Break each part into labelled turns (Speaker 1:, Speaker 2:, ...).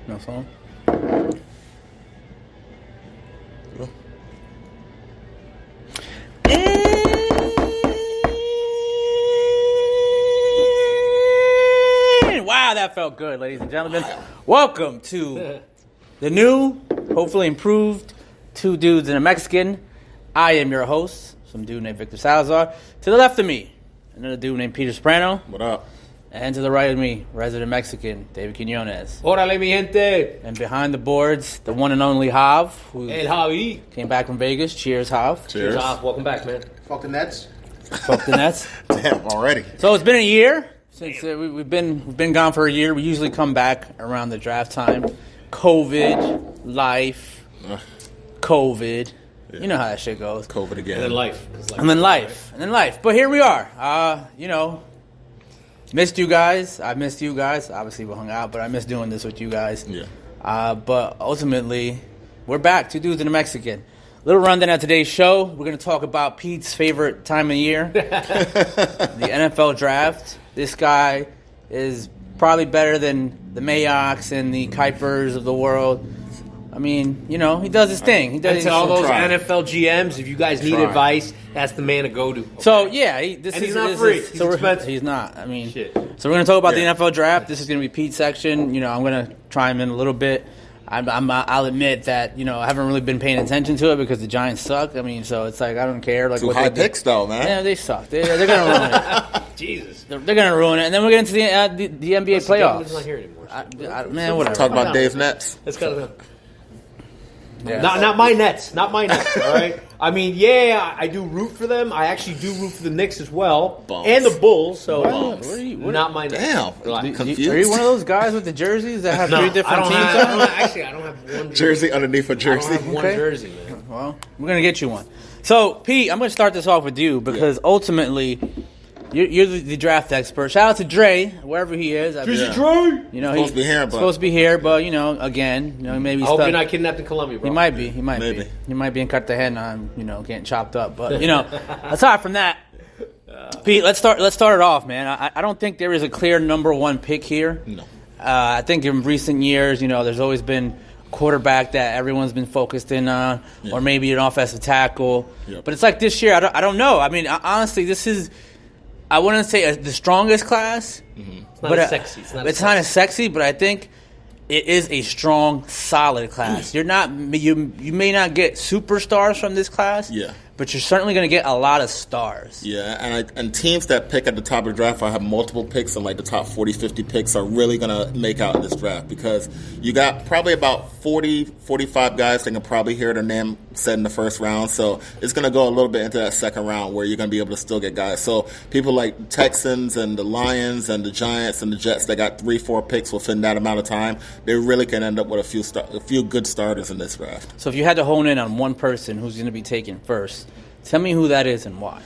Speaker 1: No song? Wow, that felt good, ladies and gentlemen. Welcome to the new, hopefully improved, Two Dudes and a Mexican. I am your host, some dude named Victor Salazar. To the left of me, another dude named Peter Soprano.
Speaker 2: What up?
Speaker 1: And to the right of me, resident Mexican, David Quinones.
Speaker 3: Órale, mi gente.
Speaker 1: And behind the boards, the one and only Hav, who
Speaker 3: El Javi.
Speaker 1: came back from Vegas. Cheers, Hav.
Speaker 2: Cheers.
Speaker 3: Welcome back, man.
Speaker 4: Fuck the Nets.
Speaker 1: Fuck the Nets.
Speaker 2: Damn, already.
Speaker 1: So it's been a year since we've been gone for a year. We usually come back around the draft time. COVID, life, COVID.
Speaker 2: Yeah.
Speaker 1: You know how that shit goes.
Speaker 2: COVID again.
Speaker 3: And then life.
Speaker 1: And then life. But here we are. Missed you guys. I missed you guys. Obviously, we hung out, but I miss doing this with you guys.
Speaker 2: Yeah.
Speaker 1: But ultimately, we're back. Two Dudes and a Mexican. Little rundown of today's show. We're going to talk about Pete's favorite time of year, the NFL draft. This guy is probably better than the Mayox and the Kuipers of the world. I mean, he does his thing. He does
Speaker 3: And to all those
Speaker 2: try.
Speaker 3: NFL GMs, if you guys need
Speaker 2: Try.
Speaker 3: advice, that's the man to go to. Okay?
Speaker 1: So, yeah.
Speaker 3: He's not free. He's expensive.
Speaker 1: He's not. I mean,
Speaker 3: Shit.
Speaker 1: So we're going to talk about
Speaker 2: Yeah.
Speaker 1: the NFL draft. This is going to be Pete's section. I'm going to chime in a little bit. I'll admit that, I haven't really been paying attention to it because the Giants suck. I mean, so it's like, I don't care. Like,
Speaker 2: Two
Speaker 1: what
Speaker 2: high
Speaker 1: they do.
Speaker 2: picks, though, man.
Speaker 1: Yeah, they suck. They're going to ruin it.
Speaker 3: Jesus.
Speaker 1: They're going to ruin it. And then we'll get into the NBA playoffs.
Speaker 3: He's not here anymore.
Speaker 1: Man, whatever.
Speaker 2: Talk about Dave's Nets.
Speaker 3: That's kind of...
Speaker 1: Yeah.
Speaker 3: Not my Nets. Not my Nets, all right? I mean, yeah, I do root for them. I actually do root for the Knicks as well.
Speaker 2: Bums.
Speaker 3: And the Bulls, so
Speaker 1: What
Speaker 3: not my Nets.
Speaker 2: Damn.
Speaker 3: Relax.
Speaker 2: Confused.
Speaker 1: Are you one of those guys with the jerseys that have
Speaker 3: No,
Speaker 1: three different teams on?
Speaker 3: I don't have one
Speaker 2: Jersey underneath a
Speaker 3: I don't
Speaker 2: jersey.
Speaker 3: have one
Speaker 1: Okay.
Speaker 3: jersey, man.
Speaker 1: Well, we're going to get you one. So, Pete, I'm going to start this off with you because ultimately you're the draft expert. Shout out to Dre, wherever he is.
Speaker 3: Drizzy
Speaker 2: Yeah.
Speaker 3: Dre!
Speaker 1: He's supposed to be here, but, again, maybe
Speaker 3: I hope you're not kidnapped in Colombia, bro.
Speaker 1: He might be.
Speaker 2: Maybe.
Speaker 1: He might be in Cartagena, getting chopped up. But aside from that, Pete, let's start it off, man. I don't think there is a clear number one pick here.
Speaker 2: No.
Speaker 1: I think in recent years, there's always been a quarterback that everyone's been focused in on, or maybe an offensive tackle.
Speaker 2: Yep.
Speaker 1: But it's like this year, I don't know. I mean, honestly, this is. I wouldn't say the strongest class.
Speaker 3: It's not as sexy.
Speaker 1: It's not as sexy, but I think it is a strong, solid class. You may not get superstars from this class, but you're certainly going to get a lot of stars.
Speaker 2: Yeah, and teams that pick at the top of the draft or have multiple picks and like the top 40, 50 picks are really going to make out in this draft because you got probably about 40, 45 guys that can probably hear their name said in the first round. So it's going to go a little bit into that second round where you're going to be able to still get guys. So people like Texans and the Lions and the Giants and the Jets that got 3, 4 picks within that amount of time, they really can end up with a few good starters in this draft.
Speaker 1: So if you had to hone in on one person who's going to be taken first, tell me who that is and why.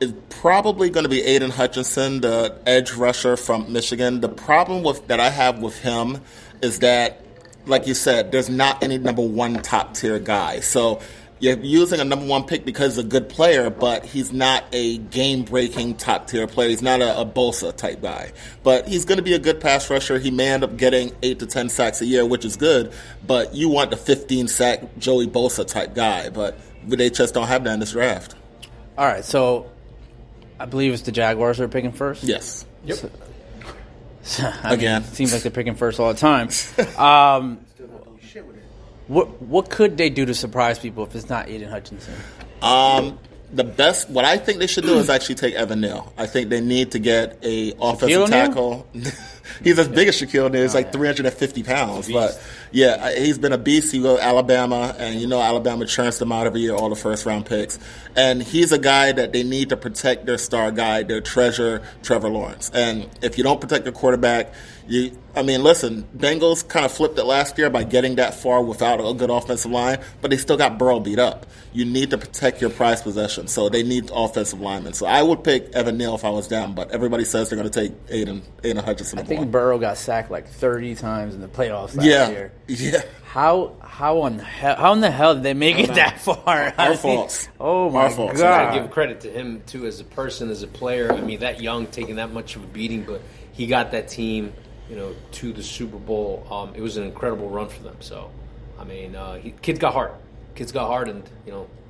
Speaker 2: It's probably going to be Aiden Hutchinson, the edge rusher from Michigan. The problem that I have with him is that, like you said, there's not any number one top tier guy. So you're using a number one pick because he's a good player, but he's not a game-breaking top-tier player. He's not a Bosa type guy. But he's going to be a good pass rusher. He may end up getting 8 to 10 sacks a year, which is good. But you want the 15-sack Joey Bosa type guy. But they just don't have that in this draft.
Speaker 1: All right, so I believe it's the Jaguars that are picking first?
Speaker 2: Yes.
Speaker 3: Yep.
Speaker 2: Again.
Speaker 1: It seems like they're picking first all the time. What could they do to surprise people if it's not Aiden Hutchinson?
Speaker 2: What I think they should do is actually take Evan Neal. I think they need to get a offensive
Speaker 1: Shaquille
Speaker 2: tackle. He's as big as Shaquille O'Neal. He's like 350 pounds. But, yeah, he's been a beast. He goes to Alabama, and Alabama churns them out every year, all the first-round picks. And he's a guy that they need to protect their star guy, their treasure, Trevor Lawrence. And if you don't protect the quarterback, listen, Bengals kind of flipped it last year by getting that far without a good offensive line, but they still got Burrow beat up. You need to protect your prized possession, so they need offensive linemen. So I would pick Evan Neal if I was them, but everybody says they're going to take Aiden Hutchinson.
Speaker 1: I think Burrow got sacked like 30 times in the playoffs last year.
Speaker 2: Yeah.
Speaker 1: How in the hell did they make it that far?
Speaker 2: Our faults.
Speaker 1: Oh my
Speaker 2: Our faults.
Speaker 3: I
Speaker 1: God!
Speaker 3: give credit to him too as a person, as a player. I mean, that young, taking that much of a beating, but he got that team to the Super Bowl. It was an incredible run for them. So, I mean, kids got heart. Kids got heart, and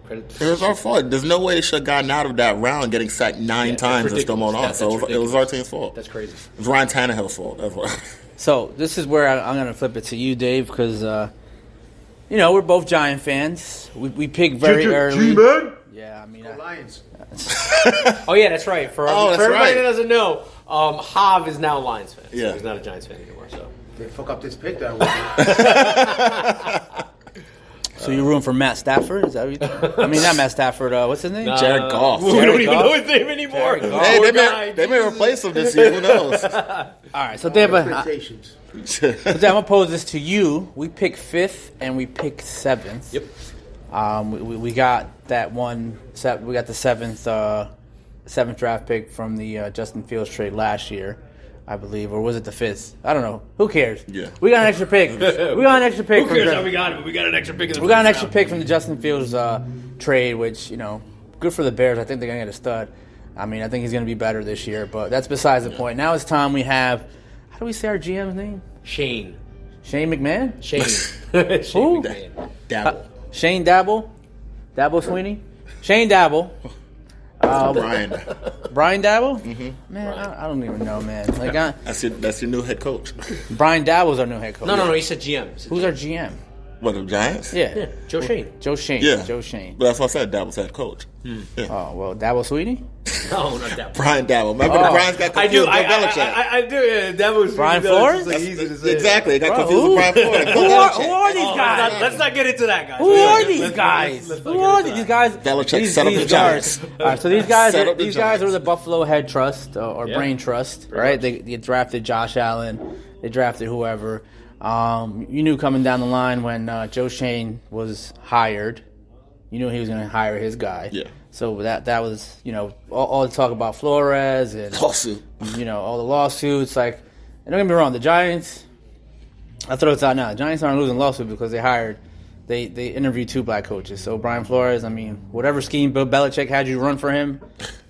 Speaker 3: credit.
Speaker 2: It was our fault. There's no way they should have gotten out of that round getting sacked 9 times and still moving on. So it was our team's fault.
Speaker 3: That's crazy.
Speaker 2: It was Ryan Tannehill's fault. That's what.
Speaker 1: So this is where I'm going to flip it to you, Dave, because we're both Giant fans. We picked very early.
Speaker 3: G-Man?
Speaker 1: Yeah, I mean,
Speaker 4: Lions.
Speaker 3: Oh yeah, that's right. For
Speaker 2: that's
Speaker 3: everybody
Speaker 2: right.
Speaker 3: that doesn't know, Hav is now a Lions fan. So
Speaker 2: Yeah.
Speaker 3: he's not a Giants fan anymore. So
Speaker 4: They fuck up this pick that way.
Speaker 1: so you're rooting for Matt Stafford? Is that what you think? I mean, not Matt Stafford. What's his name?
Speaker 2: Jared Goff.
Speaker 3: We
Speaker 1: Jared
Speaker 3: don't even
Speaker 1: Goff?
Speaker 3: know his name anymore.
Speaker 1: Jared Goff.
Speaker 2: Hey,
Speaker 3: Poor
Speaker 2: they
Speaker 3: guy.
Speaker 2: may replace him this year. Who knows?
Speaker 1: All right, so Dave,
Speaker 4: Expectations.
Speaker 1: I'm gonna pose this to you. We picked 5th and we picked 7th.
Speaker 3: Yep.
Speaker 1: We got that one. We got the 7th draft pick from the Justin Fields trade last year, I believe, or was it the 5th? I don't know. Who cares?
Speaker 2: Yeah.
Speaker 1: We got an extra pick. We got an extra pick.
Speaker 3: Who cares how we got it? We got an extra pick.
Speaker 1: We got an extra pick from the Justin Fields trade, which good for the Bears. I think they're gonna get a stud. I mean, I think he's gonna be better this year, but that's besides the point. Now it's time we have. How do we say our GM's name?
Speaker 3: Shane
Speaker 1: McMahon.
Speaker 3: Shane
Speaker 1: Who?
Speaker 3: McMahon.
Speaker 2: Dabble.
Speaker 1: Shane Dabble Sweeney. Shane Dabble. Brian Dabble? Mm-hmm. Man, I don't even know, man. Like,
Speaker 2: That's your new head coach.
Speaker 1: Brian Dabble's our new head coach.
Speaker 3: No. He said GM.
Speaker 1: Who's our GM?
Speaker 2: What, the Giants?
Speaker 1: Yeah.
Speaker 3: Joe Shane.
Speaker 1: Joe Shane.
Speaker 2: Yeah.
Speaker 1: Joe Shane.
Speaker 2: But that's what I said. Dabble's head coach.
Speaker 1: Oh, well, Dabble Sweeney?
Speaker 3: No, not that.
Speaker 2: Brian Dabble. Remember, Brian's got
Speaker 3: I do.
Speaker 2: confused with Bill Belichick.
Speaker 3: I do. Yeah, that was
Speaker 1: Brian Flores?
Speaker 2: Exactly. It got
Speaker 1: Bro,
Speaker 2: confused
Speaker 1: who?
Speaker 2: with Brian Flores. Bill
Speaker 1: Who
Speaker 2: Belichick.
Speaker 1: are these guys?
Speaker 3: Let's not get into that, guys.
Speaker 1: Who are these guys? Who are these guys?
Speaker 2: Belichick set up the Giants.
Speaker 1: All right, so these guys
Speaker 2: Set
Speaker 1: are
Speaker 2: up the
Speaker 1: these guys
Speaker 2: Giants.
Speaker 1: are the Buffalo Head Trust or
Speaker 3: Yeah.
Speaker 1: Brain Trust,
Speaker 3: Pretty
Speaker 1: right?
Speaker 3: much.
Speaker 1: They drafted Josh Allen. They drafted whoever. You knew coming down the line when Joe Shane was hired, you knew he was going to hire his guy.
Speaker 2: Yeah.
Speaker 1: So that was all the talk about Flores and
Speaker 2: Lawsuit.
Speaker 1: all the lawsuits. Like, and don't get me wrong, the Giants. I'll throw it out now. The Giants aren't losing lawsuit because they interviewed 2 black coaches. So Brian Flores, I mean, whatever scheme Bill Belichick had you run for him,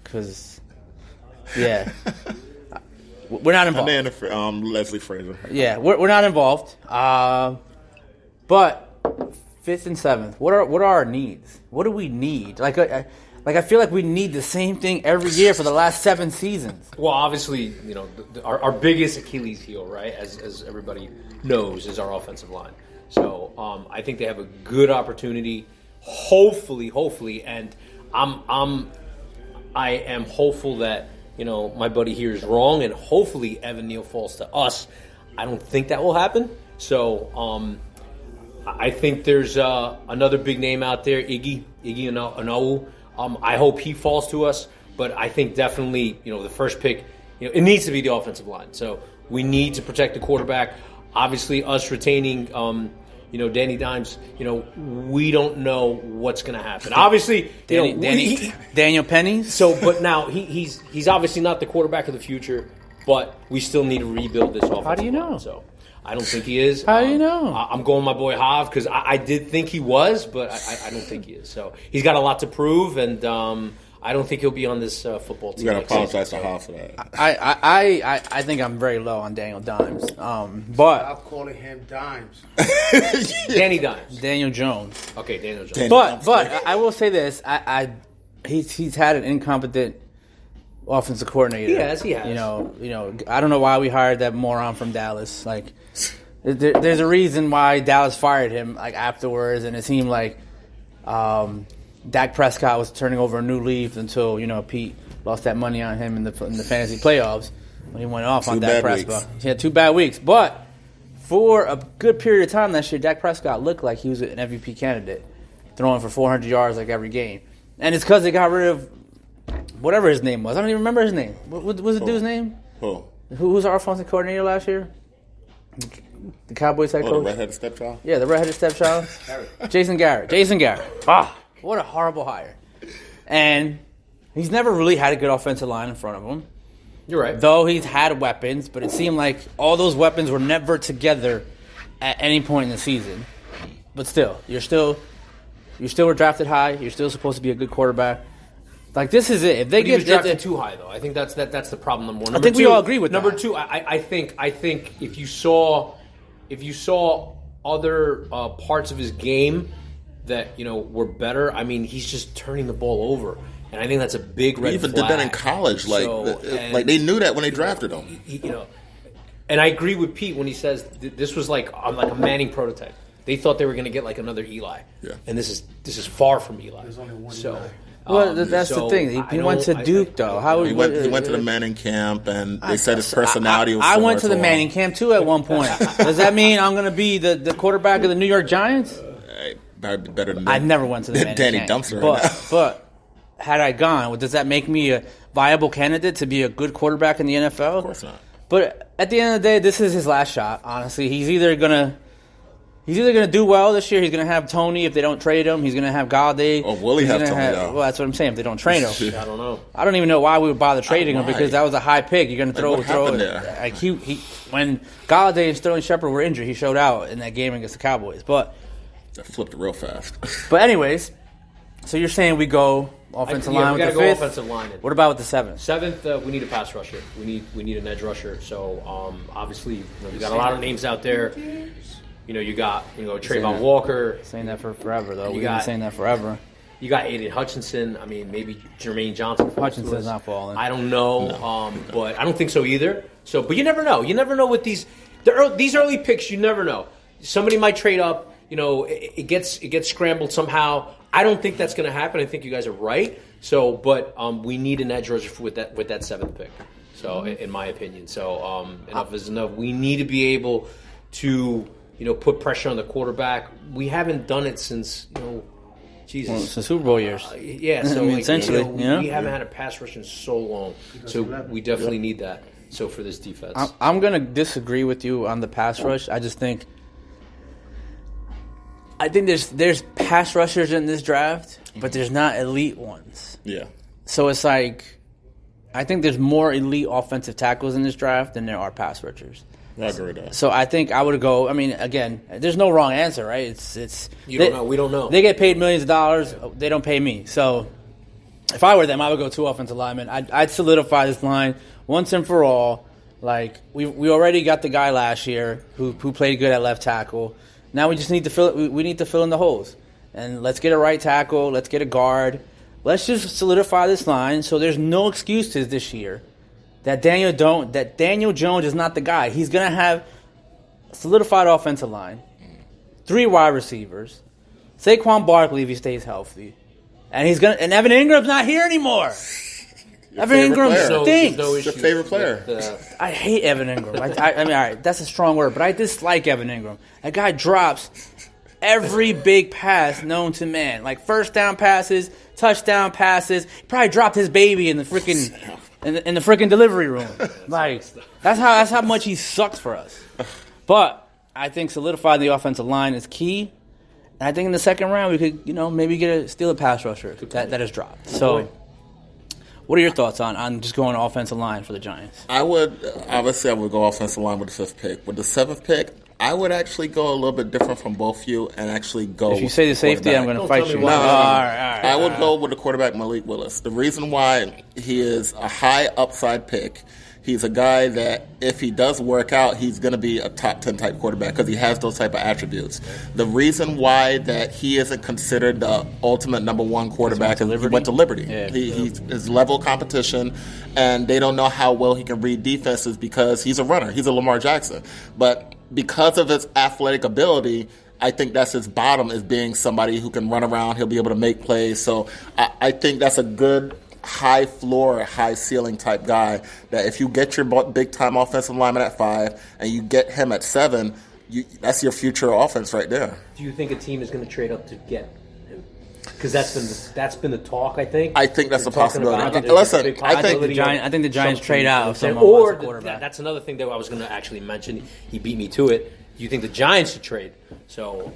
Speaker 1: because we're not involved.
Speaker 2: And then Leslie Frazier.
Speaker 1: Yeah, we're not involved. But 5th and 7th, what are our needs? What do we need? I feel like we need the same thing every year for the last 7 seasons.
Speaker 3: Well, obviously, our biggest Achilles heel, right, as everybody knows, is our offensive line. So I think they have a good opportunity, hopefully, and I am hopeful that my buddy here is wrong, and hopefully Evan Neal falls to us. I don't think that will happen. So I think there's another big name out there, Iggy Onowu. I hope he falls to us, but I think definitely, the first pick, it needs to be the offensive line. So we need to protect the quarterback. Obviously, us retaining, Danny Dimes, we don't know what's going to happen. Obviously,
Speaker 1: Daniel Pennies.
Speaker 3: So, but now he's obviously not the quarterback of the future, but we still need to rebuild this offensive
Speaker 1: How do you know?
Speaker 3: line. So I don't think he is.
Speaker 1: How do you know?
Speaker 3: I'm going my boy Hav because I did think he was, but I don't think he is. So he's got a lot to prove, and I don't think he'll be on this football team.
Speaker 2: You got to
Speaker 3: next
Speaker 2: apologize to
Speaker 3: season.
Speaker 2: Haas for that.
Speaker 1: I think I'm very low on Daniel Dimes. But
Speaker 4: Stop calling him Dimes.
Speaker 3: Danny Dimes.
Speaker 1: Daniel Jones.
Speaker 3: Okay, Daniel Jones.
Speaker 2: Dan-
Speaker 1: But I will say this: he's had an incompetent offensive coordinator.
Speaker 3: He has.
Speaker 1: I don't know why we hired that moron from Dallas. Like, there's a reason why Dallas fired him. Like afterwards, and it seemed like Dak Prescott was turning over a new leaf until Pete lost that money on him in the fantasy playoffs when he went off on
Speaker 2: 2
Speaker 1: Dak
Speaker 2: bad
Speaker 1: Prescott.
Speaker 2: weeks.
Speaker 1: He had 2 bad weeks, but for a good period of time that year, Dak Prescott looked like he was an MVP candidate, throwing for 400 yards like every game. And it's because they got rid of whatever his name was. I don't even remember his name. What was the dude's name?
Speaker 2: Oh,
Speaker 1: Who was our offensive coordinator last year? The Cowboys head
Speaker 2: the
Speaker 1: coach?
Speaker 2: redheaded stepchild?
Speaker 1: Yeah, the redheaded stepchild. Jason Garrett. Ah, what a horrible hire. And he's never really had a good offensive line in front of him.
Speaker 3: You're right.
Speaker 1: Though he's had weapons, but it seemed like all those weapons were never together at any point in the season. But still, you still were drafted high. You're still supposed to be a good quarterback. Like, this is it. If they
Speaker 3: But he was
Speaker 1: get
Speaker 3: drafted too high, though. I think that's the problem. Number one.
Speaker 1: I think we all agree with
Speaker 3: number
Speaker 1: that.
Speaker 3: two. I think if you saw other parts of his game that were better, I mean, he's just turning the ball over, and I think that's a big red
Speaker 2: He even
Speaker 3: flag.
Speaker 2: did that in college. Like they knew that when they drafted him.
Speaker 3: And I agree with Pete when he says this was like a Manning prototype. They thought they were going to get like another Eli, and this is far from Eli.
Speaker 4: There's only one
Speaker 3: so.
Speaker 4: Eli.
Speaker 1: Well, that's the thing. He went to Duke, though. How
Speaker 2: He went to the Manning camp, and they said his personality was.
Speaker 1: I went to the
Speaker 2: him.
Speaker 1: Manning camp too at one point. Does that mean I'm going to be the quarterback of the New York Giants?
Speaker 2: Better than
Speaker 1: I never went to the Manning
Speaker 2: Danny
Speaker 1: camp.
Speaker 2: Dumpster. Right now.
Speaker 1: But had I gone, does that make me a viable candidate to be a good quarterback in the NFL?
Speaker 2: Of course not.
Speaker 1: But at the end of the day, this is his last shot. Honestly, he's either gonna do well this year. He's gonna have Tony if they don't trade him. He's gonna have Galladay.
Speaker 2: Or will he
Speaker 1: He's
Speaker 2: have
Speaker 1: gonna
Speaker 2: Tony, though?
Speaker 1: Well, that's what I'm saying. If they don't trade him,
Speaker 3: I don't know.
Speaker 1: I don't even know why we would bother trading him
Speaker 2: Why?
Speaker 1: because that was a high pick. You're gonna
Speaker 2: what
Speaker 1: throw
Speaker 2: happened
Speaker 1: it.
Speaker 2: there?
Speaker 1: Like he when Galladay and Sterling Shepard were injured, he showed out in that game against the Cowboys. But
Speaker 2: That flipped real fast.
Speaker 1: anyways, so you're saying we go offensive line
Speaker 3: we
Speaker 1: with
Speaker 3: got
Speaker 1: the
Speaker 3: to go
Speaker 1: fifth.
Speaker 3: offensive line.
Speaker 1: What about with the seventh?
Speaker 3: Seventh, we need a pass rusher. We need an edge rusher. So obviously, we got a lot of names out there. You got Trayvon Walker.
Speaker 1: Saying that for forever though. We've been
Speaker 3: got-
Speaker 1: saying that forever.
Speaker 3: You got Aiden Hutchinson. I mean, maybe Jermaine Johnson.
Speaker 1: Hutchinson's not falling.
Speaker 3: I don't know, but I don't think so either. So, but you never know. You never know with these early picks. You never know. Somebody might trade up. It gets scrambled somehow. I don't think that's going to happen. I think you guys are right. So, but we need an edge rusher with that seventh pick. So, in my opinion, so enough is enough. We need to be able to put pressure on the quarterback. We haven't done it since Jesus.
Speaker 1: Well, since Super Bowl years.
Speaker 3: Yeah, so
Speaker 1: I mean, essentially,
Speaker 3: we haven't had a pass rush in so long. So we definitely need that. So for this defense,
Speaker 1: I'm going to disagree with you on the pass rush. I think there's pass rushers in this draft, but there's not elite ones.
Speaker 2: Yeah.
Speaker 1: So it's like I think there's more elite offensive tackles in this draft than there are pass rushers.
Speaker 2: I agree with that.
Speaker 1: So I think I would go. I mean, again, there's no wrong answer, right? It's
Speaker 3: you don't know. We don't know.
Speaker 1: They get paid millions of dollars. They don't pay me. So if I were them, I would go 2 offensive linemen. I'd solidify this line once and for all. Like we already got the guy last year who played good at left tackle. Now we just need to fill it. We need to fill in the holes. And let's get a right tackle. Let's get a guard. Let's just solidify this line so there's no excuses this year that Daniel Jones is not the guy. He's going to have a solidified offensive line, 3 wide receivers, Saquon Barkley if he stays healthy, and Evan Ingram's not here anymore. Evan Ingram
Speaker 2: player.
Speaker 1: stinks.
Speaker 3: There's
Speaker 2: Your favorite player.
Speaker 1: I hate Evan Ingram. I mean, all right, that's a strong word, but I dislike Evan Ingram. That guy drops every big pass known to man, like first down passes, touchdown passes. He probably dropped his baby in the freaking in the freaking delivery room. Like that's how much he sucks for us. But I think solidifying the offensive line is key. And I think in the second round we could, maybe steal a pass rusher that is dropped. So. What are your thoughts on just going offensive line for the Giants?
Speaker 2: I would go offensive line with the 5th pick. With the 7th pick, I would actually go a little bit different from both of you and actually go.
Speaker 1: If you say the safety, I'm going to fight you.
Speaker 2: No,
Speaker 1: All right.
Speaker 2: I would go with the quarterback Malik Willis. The reason why he is a high upside pick, he's a guy that if he does work out, he's going to be a top 10 type quarterback because he has those type of attributes. The reason why that he isn't considered the ultimate number 1 quarterback is he went to Liberty.
Speaker 1: Yeah.
Speaker 2: He's level competition, and they don't know how well he can read defenses because he's a runner. He's a Lamar Jackson. But because of his athletic ability, I think that's his bottom, is being somebody who can run around. He'll be able to make plays. So I think that's a good high floor, high ceiling type guy that if you get your big time offensive lineman at 5 and you get him at 7, that's your future offense right there.
Speaker 3: Do you think a team is going to trade up to get him? Because that's been the talk. I think
Speaker 2: that's a
Speaker 3: You're talking
Speaker 2: possibility.
Speaker 3: about
Speaker 2: Listen,
Speaker 3: there's a big
Speaker 2: I think
Speaker 3: possibility
Speaker 1: I think the Giants
Speaker 3: of
Speaker 1: trade out if someone
Speaker 3: or
Speaker 1: wants a quarterback.
Speaker 3: that's another thing that I was going to actually mention. He beat me to it. Do you think the Giants should trade? So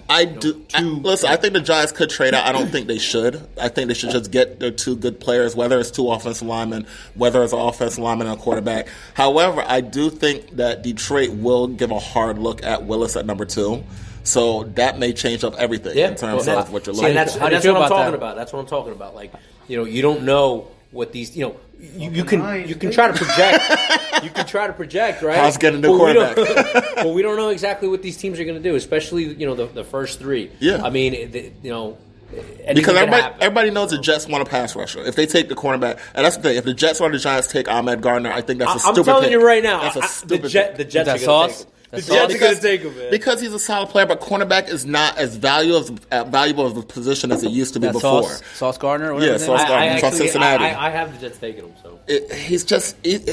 Speaker 2: I do. I think the Giants could trade out. I don't think they should. I think they should just get their 2 good players, whether it's 2 offensive linemen, whether it's an offensive lineman and a quarterback. However, I do think that Detroit will give a hard look at Willis at number 2. So that may change up everything in terms of what you're looking
Speaker 3: and that's,
Speaker 2: for.
Speaker 1: How do you
Speaker 3: that's
Speaker 1: feel
Speaker 3: what I'm
Speaker 1: about
Speaker 3: talking
Speaker 1: that?
Speaker 3: about. That's what I'm talking about. Like, you don't know what these, you can try to project. You can try to project, right?
Speaker 2: How's getting the quarterback?
Speaker 3: But we don't know exactly what these teams are going to do, especially the first three.
Speaker 2: Yeah.
Speaker 3: I mean, anything
Speaker 2: Because
Speaker 3: can happen.
Speaker 2: everybody knows the Jets want a pass rusher. If they take the cornerback, and that's the thing, if the Jets or the Giants take Ahmed Gardner, I think that's a stupid
Speaker 3: I'm telling
Speaker 2: pick.
Speaker 3: you right now,
Speaker 2: That's a
Speaker 3: the
Speaker 2: stupid
Speaker 3: Jets
Speaker 1: That
Speaker 3: are going to
Speaker 1: sauce?
Speaker 3: take him.
Speaker 1: That
Speaker 3: The
Speaker 1: sauce?
Speaker 3: Jets are going to take him, man.
Speaker 2: Because he's a solid player, but cornerback is not as valuable of a position as it used to be
Speaker 1: That
Speaker 2: before.
Speaker 1: Sauce Gardner? Or whatever
Speaker 2: Yeah,
Speaker 1: his name
Speaker 2: Sauce
Speaker 1: is?
Speaker 2: Gardner. He's from
Speaker 3: actually,
Speaker 2: Cincinnati.
Speaker 3: I have the Jets taking him. So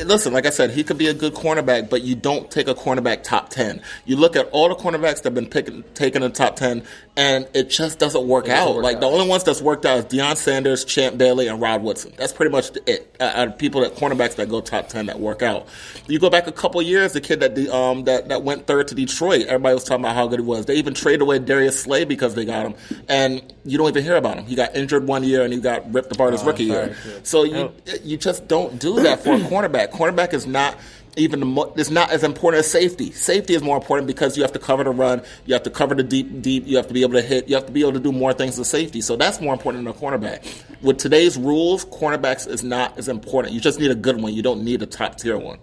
Speaker 2: Listen, like I said, he could be a good cornerback, but you don't take a cornerback top 10. You look at all the cornerbacks that have been taken in the top 10, and it just doesn't work out. The only ones that's worked out is Deion Sanders, Champ Bailey, and Rod Woodson. That's pretty much it. Cornerbacks that go top 10 that work out. You go back a couple years, the kid that went third to Detroit, everybody was talking about how good he was. They even traded away Darius Slay because they got him, and you don't even hear about him. He got injured one year, and he got ripped apart his rookie year. So you just don't do that for a cornerback. Cornerback is not it's not as important as safety. Safety is more important because you have to cover the run, you have to cover the deep, you have to be able to hit, you have to be able to do more things than safety. So that's more important than a cornerback. With today's rules, cornerbacks is not as important. You just need a good one. You don't need a top tier one.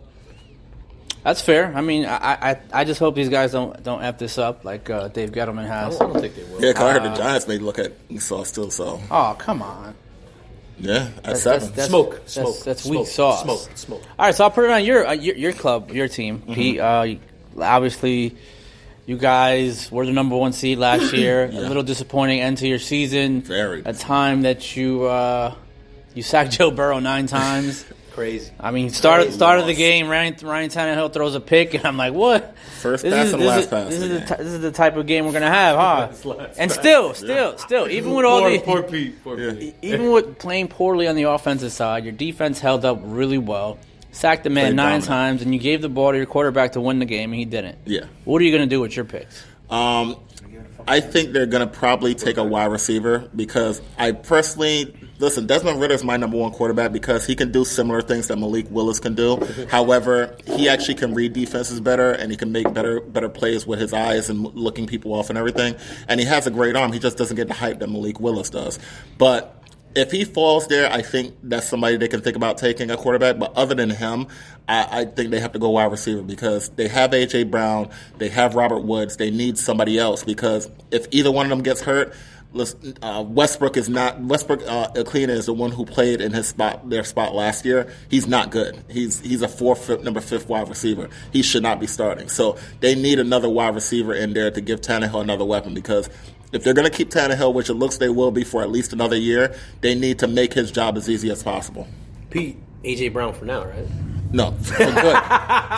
Speaker 1: That's fair. I mean, I just hope these guys don't F this up like Dave Gettleman
Speaker 3: I
Speaker 1: has.
Speaker 3: don't think they will.
Speaker 2: Yeah, because I heard the Giants may look at Esau still. So
Speaker 1: Oh, come on.
Speaker 2: yeah, at 7.
Speaker 1: That's weak sauce.
Speaker 3: Smoke.
Speaker 1: All right, so I'll put it on your club, your team, Pete. Obviously, you guys were the number 1 seed last year. A little disappointing end to your season.
Speaker 2: Very.
Speaker 1: A time that you sacked Joe Burrow 9 times.
Speaker 3: Crazy.
Speaker 1: I mean, start of the game, Ryan Tannehill throws a pick, and I'm like, what?
Speaker 2: First pass and last pass.
Speaker 1: This is the type of game we're gonna have, huh? And still, even with all
Speaker 3: Poor Pete.
Speaker 1: even with playing poorly on the offensive side, your defense held up really well. Sacked the man
Speaker 2: Played
Speaker 1: 9
Speaker 2: dominant.
Speaker 1: times, and you gave the ball to your quarterback to win the game, and he didn't.
Speaker 2: Yeah.
Speaker 1: What are you gonna do with your picks?
Speaker 2: I think they're going to probably take a wide receiver because I personally listen. Desmond Ritter's my number 1 quarterback because he can do similar things that Malik Willis can do. However, he actually can read defenses better and he can make better plays with his eyes and looking people off and everything. And he has a great arm. He just doesn't get the hype that Malik Willis does. But if he falls there, I think that's somebody they can think about taking a quarterback. But other than him, I think they have to go wide receiver because they have A.J. Brown, they have Robert Woods. They need somebody else because if either one of them gets hurt, Westbrook Ikhine is the one who played in their spot last year. He's not good. He's a number 5 wide receiver. He should not be starting. So they need another wide receiver in there to give Tannehill another weapon because if they're going to keep Tannehill, which it looks they will be for at least another year, they need to make his job as easy as possible.
Speaker 3: Pete, A.J. Brown for now, right?
Speaker 2: No, for good.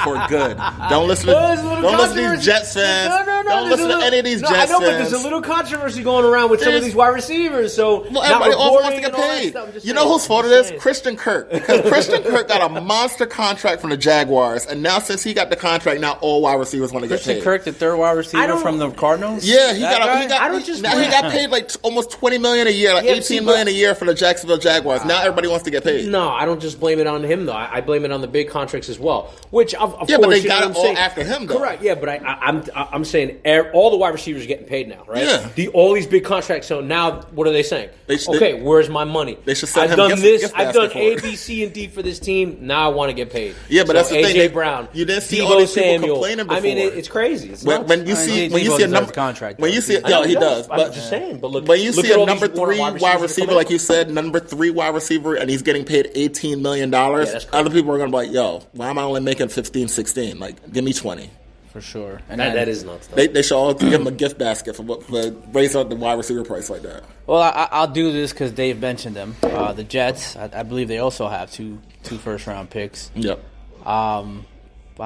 Speaker 2: For good. Don't listen to these Jets fans. Don't listen to any of these Jets fans.
Speaker 3: I know, but there's a little controversy going around with some of these wide receivers. So
Speaker 2: everybody also wants to get paid. You know whose fault it is? Christian Kirk. Because Christian Kirk got a monster contract from the Jaguars, and now since he got the contract, now all wide receivers want to get paid.
Speaker 1: Christian Kirk, the 3rd wide receiver from the Cardinals?
Speaker 2: Yeah, he
Speaker 3: I
Speaker 2: got paid like almost $20 million a year, like $18 million a year for the Jacksonville Jaguars. Now everybody wants to get paid.
Speaker 3: No, I don't just blame it on him though. I blame it on the big contracts as well. Which of course,
Speaker 2: but they got
Speaker 3: him
Speaker 2: him all after him though.
Speaker 3: Correct. Yeah, but I'm saying all the wide receivers are getting paid now, right?
Speaker 2: Yeah.
Speaker 3: All these big contracts. So now, what are they saying? Where's my money?
Speaker 2: They should send
Speaker 3: I've
Speaker 2: him
Speaker 3: done this. I've done
Speaker 2: A,
Speaker 3: B, C, and D for this team. Now I want to get paid.
Speaker 2: Yeah, but that's the thing.
Speaker 3: AJ Brown,
Speaker 2: You didn't see
Speaker 3: Deebo
Speaker 2: all these people
Speaker 3: Samuel.
Speaker 2: complaining before.
Speaker 3: I mean, it's crazy. It's
Speaker 2: when you see a number
Speaker 1: contract,
Speaker 2: when you see
Speaker 3: I know
Speaker 2: he does.
Speaker 3: I'm
Speaker 2: But
Speaker 3: just saying. But look,
Speaker 2: when you see
Speaker 3: at
Speaker 2: a
Speaker 3: all
Speaker 2: number
Speaker 3: these
Speaker 2: 3 wide receiver,
Speaker 3: coming
Speaker 2: like
Speaker 3: up.
Speaker 2: you said, number 3 wide receiver, and he's getting paid $18 million,
Speaker 3: that's crazy.
Speaker 2: other people are going to be like, yo, why am I only making 15, 16? Like, give me 20.
Speaker 1: For sure. And
Speaker 3: that is nuts.
Speaker 2: They should all give him a gift basket for raise up the wide receiver price like that.
Speaker 1: Well, I'll do this because Dave mentioned them. The Jets, I believe they also have two first-round picks.
Speaker 2: Yep.
Speaker 1: I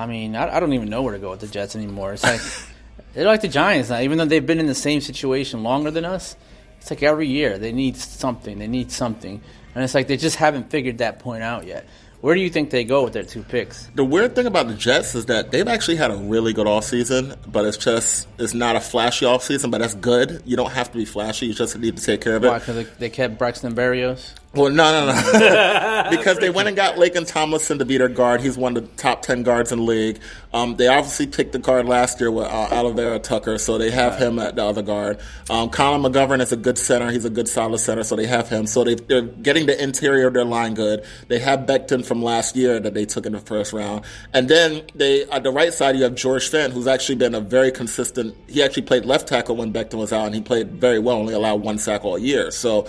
Speaker 1: mean, I don't even know where to go with the Jets anymore. It's like they're like the Giants now. Even though they've been in the same situation longer than us, it's like every year they need something. And it's like they just haven't figured that point out yet. Where do you think they go with their 2 picks?
Speaker 2: The weird thing about the Jets is that they've actually had a really good offseason, but it's not a flashy offseason, but that's good. You don't have to be flashy. You just need to take care of it.
Speaker 1: Why? Because they kept Braxton Berrios?
Speaker 2: Well, no. Because they went and got Laken Tomlinson to be their guard. He's one of the top 10 guards in the league. They obviously picked the guard last year with Olivera Tucker, so they have him at the other guard. Colin McGovern is a good center. He's a good solid center, so they have him. So they're getting the interior of their line good. They have Becton from last year that they took in the first round. And then at the right side, you have George Fenn, who's actually been a very consistent. He actually played left tackle when Becton was out, and he played very well, only allowed 1 sack all year. So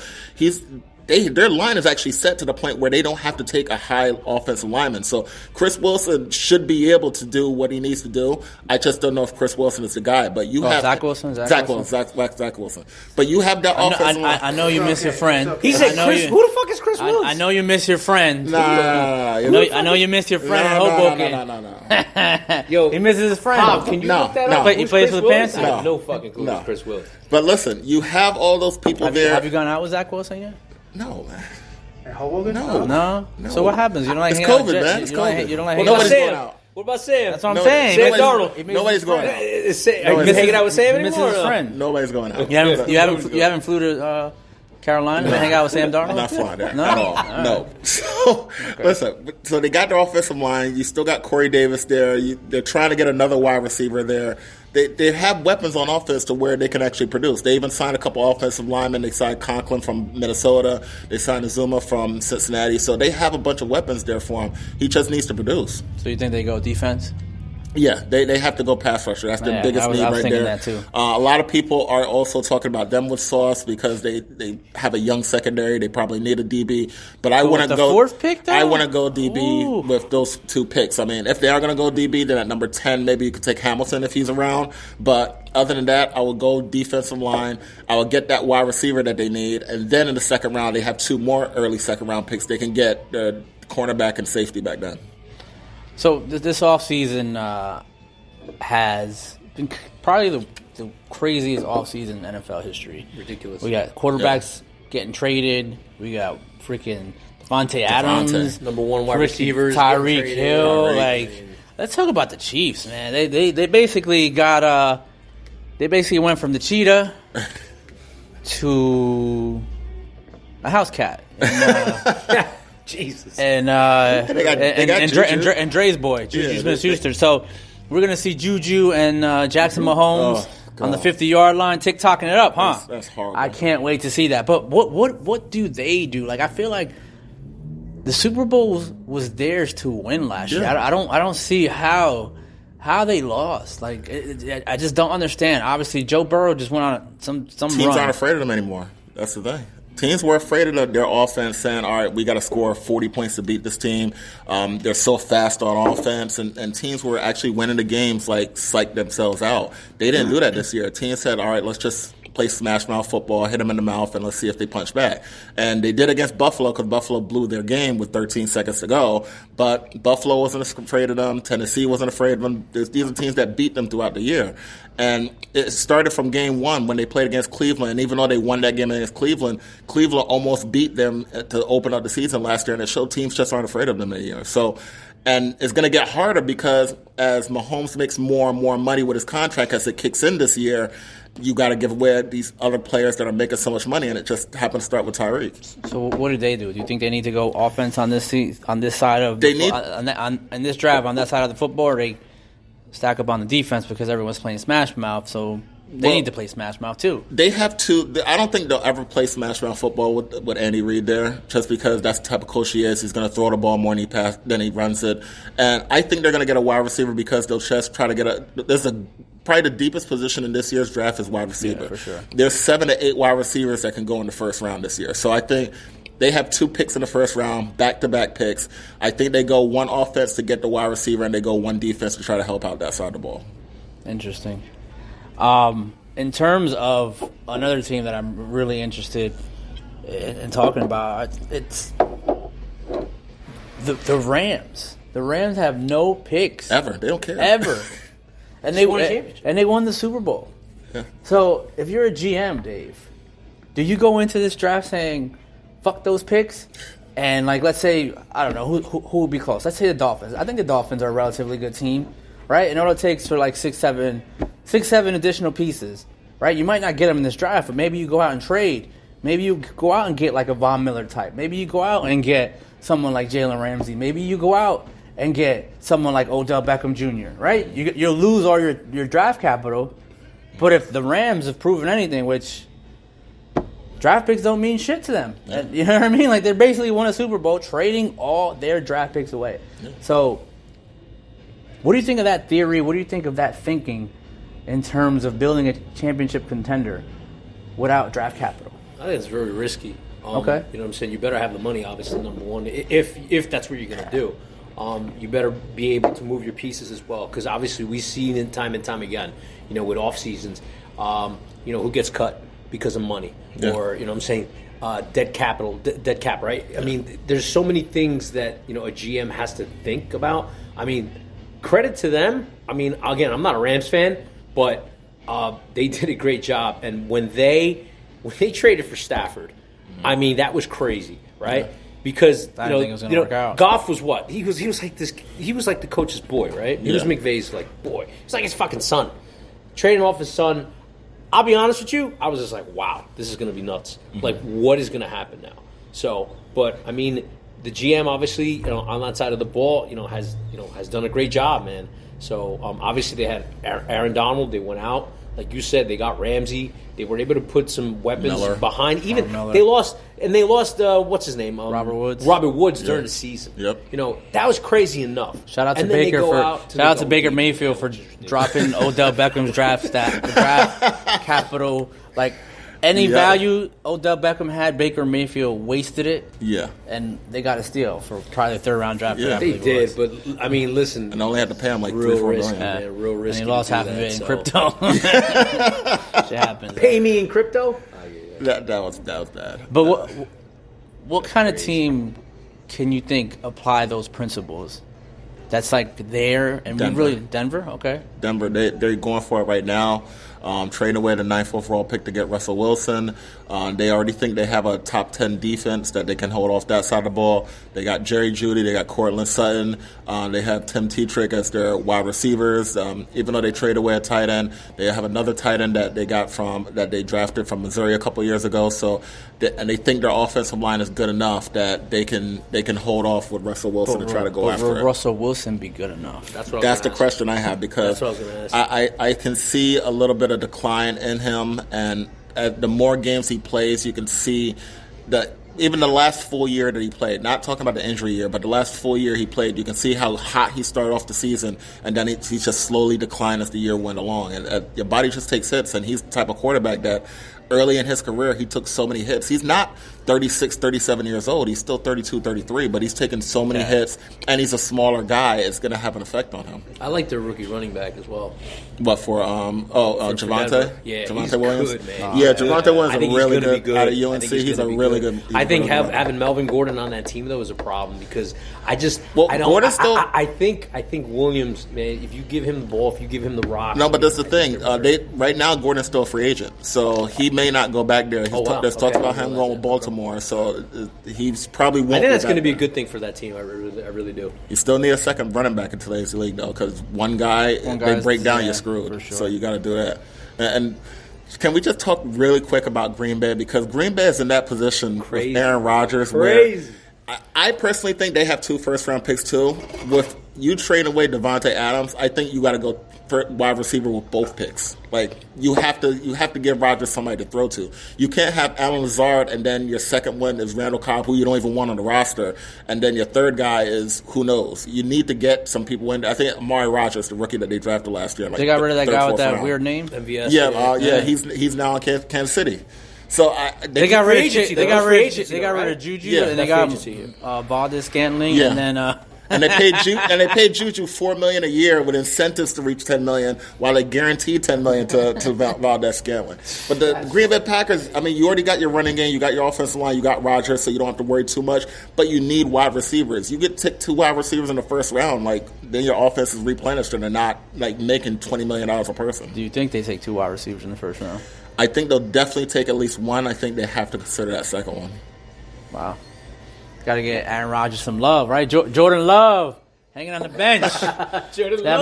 Speaker 2: their line is actually set to the point where they don't have to take a high offensive lineman. So Chris Wilson should be able to do what he needs to do. I just don't know if Chris Wilson is the guy. But you have
Speaker 1: Zach Wilson.
Speaker 2: Zach Wilson. But you have that offensive line.
Speaker 1: I know you miss your friend.
Speaker 3: He said, "Chris, who the fuck is Chris Wilson?"
Speaker 1: I know you miss your friend.
Speaker 2: Nah.
Speaker 1: I know you miss your friend in Hoboken.
Speaker 2: No.
Speaker 3: Yo,
Speaker 1: he misses his friend.
Speaker 3: Pop, can you look that up?
Speaker 1: He plays for the Panthers.
Speaker 3: I have no fucking clue who's Chris Wilson.
Speaker 2: But listen, you have all those people there.
Speaker 1: Have you gone out with Zach Wilson yet?
Speaker 2: No, man.
Speaker 4: Hoboken?
Speaker 1: No. So what happens? You don't like
Speaker 2: It's
Speaker 1: hanging out
Speaker 2: COVID,
Speaker 1: with
Speaker 2: man. It's COVID.
Speaker 1: You don't like
Speaker 3: What
Speaker 1: hanging
Speaker 3: about
Speaker 1: out with
Speaker 2: Nobody's going
Speaker 3: Sam?
Speaker 2: out.
Speaker 3: What about Sam?
Speaker 1: That's what I'm saying.
Speaker 3: Sam Darnold.
Speaker 2: Nobody's going out.
Speaker 3: Are you hanging out with Sam
Speaker 1: He misses
Speaker 3: anymore?
Speaker 1: his
Speaker 3: or no?
Speaker 1: friend.
Speaker 2: Nobody's going out.
Speaker 1: You haven't flew to Carolina to hang out with Sam Darnold?
Speaker 2: I'm not flying there
Speaker 1: No?
Speaker 2: at all.
Speaker 1: All
Speaker 2: No. So, listen, so they got their offensive line. You still got Corey Davis there. They're trying to get another wide receiver there. They have weapons on offense to where they can actually produce. They even signed a couple offensive linemen. They signed Conklin from Minnesota. They signed Azuma from Cincinnati. So they have a bunch of weapons there for him. He just needs to produce.
Speaker 1: So you think they go defense?
Speaker 2: Yeah, they have to go pass rusher. That's their biggest need
Speaker 1: I was
Speaker 2: right
Speaker 1: thinking
Speaker 2: there.
Speaker 1: that too.
Speaker 2: A lot of people are also talking about them with Sauce because they have a young secondary. They probably need a DB. But I want to
Speaker 1: the
Speaker 2: go
Speaker 1: fourth pick, though?
Speaker 2: I want to go DB
Speaker 1: Ooh.
Speaker 2: with those 2 picks. I mean, if they are going to go DB, then at number 10, maybe you could take Hamilton if he's around. But other than that, I will go defensive line. I will get that wide receiver that they need. And then in the second round, they have 2 more early second round picks. They can get the cornerback and safety back then.
Speaker 1: So this offseason has been probably the craziest offseason in NFL history.
Speaker 3: Ridiculous.
Speaker 1: We got quarterbacks getting traded. We got freaking Devontae Adams,
Speaker 3: Number 1 wide
Speaker 1: freaking
Speaker 3: receivers.
Speaker 1: Tyreek
Speaker 3: getting traded.
Speaker 1: Hill.
Speaker 3: Tyreek.
Speaker 1: Let's talk about the Chiefs, man. They basically got they basically went from the cheetah to a house cat. And,
Speaker 3: Jesus.
Speaker 1: and Dre's boy, Juju Smith-Schuster. So we're gonna see Juju and Jackson Mahomes on the 50-yard line, TikToking it up, huh?
Speaker 2: That's horrible.
Speaker 1: I can't wait to see that. But what do they do? Like, I feel like the Super Bowl was theirs to win last year. I don't see how they lost. Like, I just don't understand. Obviously, Joe Burrow just went on some
Speaker 2: Teams
Speaker 1: run.
Speaker 2: aren't afraid of them anymore. That's the thing. Teams were afraid of their offense, saying, all right, we got to score 40 points to beat this team. They're so fast on offense, and teams were actually winning the games, like, psych themselves out. They didn't do that this year. Teams said, all right, let's just play smash mouth football, hit them in the mouth, and let's see if they punch back. And they did against Buffalo because Buffalo blew their game with 13 seconds to go. But Buffalo wasn't afraid of them. Tennessee wasn't afraid of them. These are teams that beat them throughout the year. And it started from game 1 when they played against Cleveland. And even though they won that game against Cleveland, Cleveland almost beat them to open up the season last year. And it showed teams just aren't afraid of them that year. So, and it's going to get harder because as Mahomes makes more and more money with his contract as it kicks in this year, you got to give away these other players that are making so much money, and it just happened to start with Tyreek.
Speaker 1: So what do they do? Do you think they need to go offense on this side of on this drive on that side of the football, or they stack up on the defense because everyone's playing smash mouth? So they need to play smash mouth too.
Speaker 2: They have to. I don't think they'll ever play smash mouth football with Andy Reid there, just because that's the type of coach he is. He's going to throw the ball more than he runs it, and I think they're going to get a wide receiver because they'll just try to get probably the deepest position in this year's draft is wide receiver.
Speaker 1: Yeah, for sure.
Speaker 2: There's 7 to 8 wide receivers that can go in the first round this year. So I think they have 2 picks in the first round, back-to-back picks. I think they go 1 offense to get the wide receiver, and they go 1 defense to try to help out that side of the ball.
Speaker 1: Interesting. In terms of another team that I'm really interested in talking about, it's the Rams. The Rams have no picks.
Speaker 2: Ever. They don't care.
Speaker 1: Ever. And they won the Super Bowl.
Speaker 2: Yeah.
Speaker 1: So if you're a GM, Dave, do you go into this draft saying, fuck those picks? And, like, let's say, I don't know, who would be close? Let's say the Dolphins. I think the Dolphins are a relatively good team, right? And all it takes for, like, six, seven additional pieces, right? You might not get them in this draft, but maybe you go out and trade Maybe you go out and get like a Von Miller type. Maybe you go out and get someone like Jalen Ramsey. Maybe you go out and get someone like Odell Beckham Jr., right? You'll lose all your draft capital. But if the Rams have proven anything, which draft picks don't mean shit to them.
Speaker 2: Yeah.
Speaker 1: You know what I mean? Like, they basically won a Super Bowl trading all their draft picks away.
Speaker 2: Yeah.
Speaker 1: So, what do you think of that theory? What do you think of that thinking in terms of building a championship contender without draft capital?
Speaker 3: I think it's very risky.
Speaker 1: Okay.
Speaker 3: You know what I'm saying? You better have the money, obviously, number one. If that's what you're going to do. You better be able to move your pieces as well. Because obviously we've seen it time and time again, with off seasons, who gets cut because of money.
Speaker 2: Yeah.
Speaker 3: Or, you know what I'm saying, dead cap, right? I mean, there's so many things that, a GM has to think about. I mean, credit to them. I mean, again, I'm not a Rams fan, but they did a great job. And when they traded for Stafford, I mean, that was crazy, right?
Speaker 2: Yeah.
Speaker 3: Because
Speaker 1: I didn't think it was gonna work out.
Speaker 3: Goff was what? He was like this. He was like the coach's boy, right? He was
Speaker 2: Yeah.
Speaker 3: McVay's like boy. He's like his fucking son. Trading off his son. I'll be honest with you. I was just like, wow, this is going to be nuts.
Speaker 2: Mm-hmm.
Speaker 3: Like, what is going to happen now? So, but I mean, the GM obviously, on that side of the ball, has done a great job, man. So obviously they had Aaron Donald. They went out, like you said, they got Ramsey. They were able to put some weapons
Speaker 2: Miller.
Speaker 3: behind. Even
Speaker 1: Miller.
Speaker 3: they lost what's his name?
Speaker 1: Robert Woods.
Speaker 3: Robert Woods
Speaker 2: Yeah.
Speaker 3: during the season.
Speaker 2: Yep.
Speaker 3: That was crazy enough.
Speaker 1: Shout out to
Speaker 3: And then they
Speaker 1: Baker
Speaker 3: go out
Speaker 1: shout out to
Speaker 3: the
Speaker 1: Baker
Speaker 3: OT.
Speaker 1: Mayfield for dropping Odell Beckham's draft capital. Like, any
Speaker 2: Yeah.
Speaker 1: value Odell Beckham had, Baker Mayfield wasted it,
Speaker 2: Yeah.
Speaker 1: and they got a steal for probably a third-round draft pick.
Speaker 2: Yeah.
Speaker 1: I
Speaker 3: They
Speaker 1: believe it
Speaker 3: did,
Speaker 1: was.
Speaker 3: but I mean, listen,
Speaker 2: And only had to pay him like
Speaker 3: real
Speaker 2: 3-4
Speaker 3: risky,
Speaker 2: million.
Speaker 3: man. Real risky.
Speaker 1: And he lost
Speaker 3: to do
Speaker 1: half of
Speaker 3: that,
Speaker 1: it in
Speaker 3: so.
Speaker 1: crypto. Shit happens.
Speaker 3: Pay me in crypto.
Speaker 2: That was bad.
Speaker 1: But what kind of team can you think apply those principles? That's like there and
Speaker 2: Denver.
Speaker 1: Denver, okay.
Speaker 2: Denver, they're going for it right now. Trading away the 9th overall pick to get Russell Wilson. They already think they have a top 10 defense that they can hold off that side of the ball. They got Jerry Jeudy, they got Cortland Sutton, they have Tim Tetrick as their wide receivers. Even though they trade away a tight end, they have another tight end that they drafted from Missouri a couple years ago. So, and they think their offensive line is good enough that they can hold off with Russell Wilson to try to go after
Speaker 1: will
Speaker 2: it.
Speaker 1: Russell Wilson be good enough?
Speaker 3: That's what.
Speaker 2: That's the question I have, because
Speaker 3: That's what I was gonna ask.
Speaker 2: I can see a little bit of decline in him, and the more games he plays, you can see that even the last full year that he played, not talking about the injury year, but the last full year he played, you can see how hot he started off the season, and then he's just slowly declined as the year went along. And your body just takes hits, and he's the type of quarterback that early in his career he took so many hits. He's not 36, 37 years old. He's still 32, 33, but he's taken so many hits, and he's a smaller guy. It's going to have an effect on him.
Speaker 3: I like their rookie running back as well.
Speaker 2: But for Javonte?
Speaker 3: Denver. Yeah,
Speaker 2: Javonte
Speaker 3: he's
Speaker 2: Williams?
Speaker 3: good, man.
Speaker 2: Yeah,
Speaker 3: He's
Speaker 2: Javonte
Speaker 3: good.
Speaker 2: Williams
Speaker 3: I
Speaker 2: is
Speaker 3: think he's
Speaker 2: really
Speaker 3: gonna be
Speaker 2: good out of
Speaker 3: I
Speaker 2: UNC.
Speaker 3: think
Speaker 2: He's a
Speaker 3: gonna be
Speaker 2: really good.
Speaker 3: I think
Speaker 2: good runner.
Speaker 3: having Melvin Gordon on that team though is a problem, because I don't.
Speaker 2: Gordon's still-
Speaker 3: I think Williams, man. If you give him the ball, if you give him the rock.
Speaker 2: No, but that's the thing. Right now, Gordon's still a free agent, so he may not go back there. There's talks
Speaker 3: Okay,
Speaker 2: about
Speaker 3: I
Speaker 2: him
Speaker 3: didn't
Speaker 2: going
Speaker 3: realize
Speaker 2: with
Speaker 3: that.
Speaker 2: Baltimore, so he's probably won't.
Speaker 3: I think that's
Speaker 2: go
Speaker 3: going to
Speaker 2: back
Speaker 3: be a
Speaker 2: there.
Speaker 3: good thing for that team. I really do.
Speaker 2: You still need a second running back in today's league, though, because one guy, they
Speaker 1: guy's-
Speaker 2: break down,
Speaker 1: yeah,
Speaker 2: you're screwed.
Speaker 1: for sure.
Speaker 2: So you got to do that. And can we just talk really quick about Green Bay, because Green Bay is in that position
Speaker 3: Crazy.
Speaker 2: with Aaron Rodgers,
Speaker 3: Crazy.
Speaker 2: where I personally think they have 2 first-round picks too. With you trading away Devontae Adams, I think you got to go for wide receiver with both picks. Like you have to give Rodgers somebody to throw to. You can't have Alan Lazard and then your second one is Randall Cobb, who you don't even want on the roster, and then your third guy is who knows. You need to get some people in there. I think Amari Rodgers, the rookie that they drafted last year, like
Speaker 1: They got rid of that
Speaker 2: third,
Speaker 1: guy with
Speaker 2: fourth
Speaker 1: that
Speaker 2: round.
Speaker 1: weird name.
Speaker 3: MVS.
Speaker 2: Yeah, he's now in Kansas City. So
Speaker 1: They got rid of
Speaker 3: agency,
Speaker 1: they
Speaker 3: though.
Speaker 1: got
Speaker 3: Free
Speaker 1: rid
Speaker 3: agency,
Speaker 1: they got
Speaker 3: though,
Speaker 1: rid
Speaker 3: right?
Speaker 1: of Juju,
Speaker 2: Yeah,
Speaker 1: and they
Speaker 3: that's
Speaker 1: got
Speaker 3: free agency,
Speaker 1: Valdez Scantling,
Speaker 2: Yeah.
Speaker 1: and then
Speaker 2: and they paid Juju $4 million a year with incentives to reach $10 million, while they guaranteed $10 million to Valdez Scantling. But the Green Bay Packers, I mean, you already got your running game, you got your offensive line, you got Rodgers, so you don't have to worry too much. But you need wide receivers. You get 2 wide receivers in the first round, like then your offense is replenished and they're not like making $20 million a person.
Speaker 1: do you think they take 2 wide receivers in the first round?
Speaker 2: I think they'll definitely take at least one. I think they have to consider that second one.
Speaker 1: Wow. Got to get Aaron Rodgers some love, right? Jordan Love. hanging on the bench.
Speaker 3: Jordan
Speaker 1: That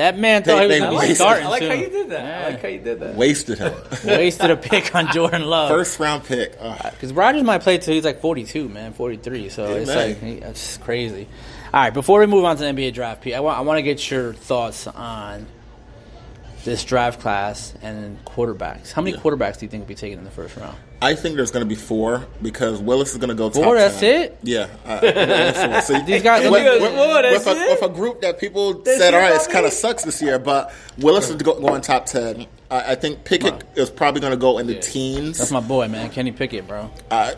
Speaker 3: Love.
Speaker 1: man thought he was
Speaker 2: They
Speaker 1: going to be
Speaker 2: wasted-
Speaker 1: starting
Speaker 3: I like
Speaker 1: soon.
Speaker 3: how you did that.
Speaker 1: Yeah.
Speaker 3: I like how you did that.
Speaker 2: Wasted him.
Speaker 1: Wasted a pick on Jordan Love.
Speaker 2: First round pick.
Speaker 1: Because Rodgers might play till he's like 42, man, 43. So it's
Speaker 2: man.
Speaker 1: like it's crazy. All right, before we move on to the NBA draft, Pete, I want to get your thoughts on this draft class and quarterbacks. How many quarterbacks do you think will be taken in the first round?
Speaker 2: I think there's going to be 4 because Willis is going to go top
Speaker 1: 4, that's
Speaker 2: 10.
Speaker 1: it?
Speaker 2: Yeah. 4. So
Speaker 1: These guys-
Speaker 3: that's it?
Speaker 2: with a group that people said, all right, it kind of sucks this year, but Willis is going top 10. I think Pickett is probably going to go in the teens.
Speaker 1: That's my boy, man, Kenny Pickett, bro.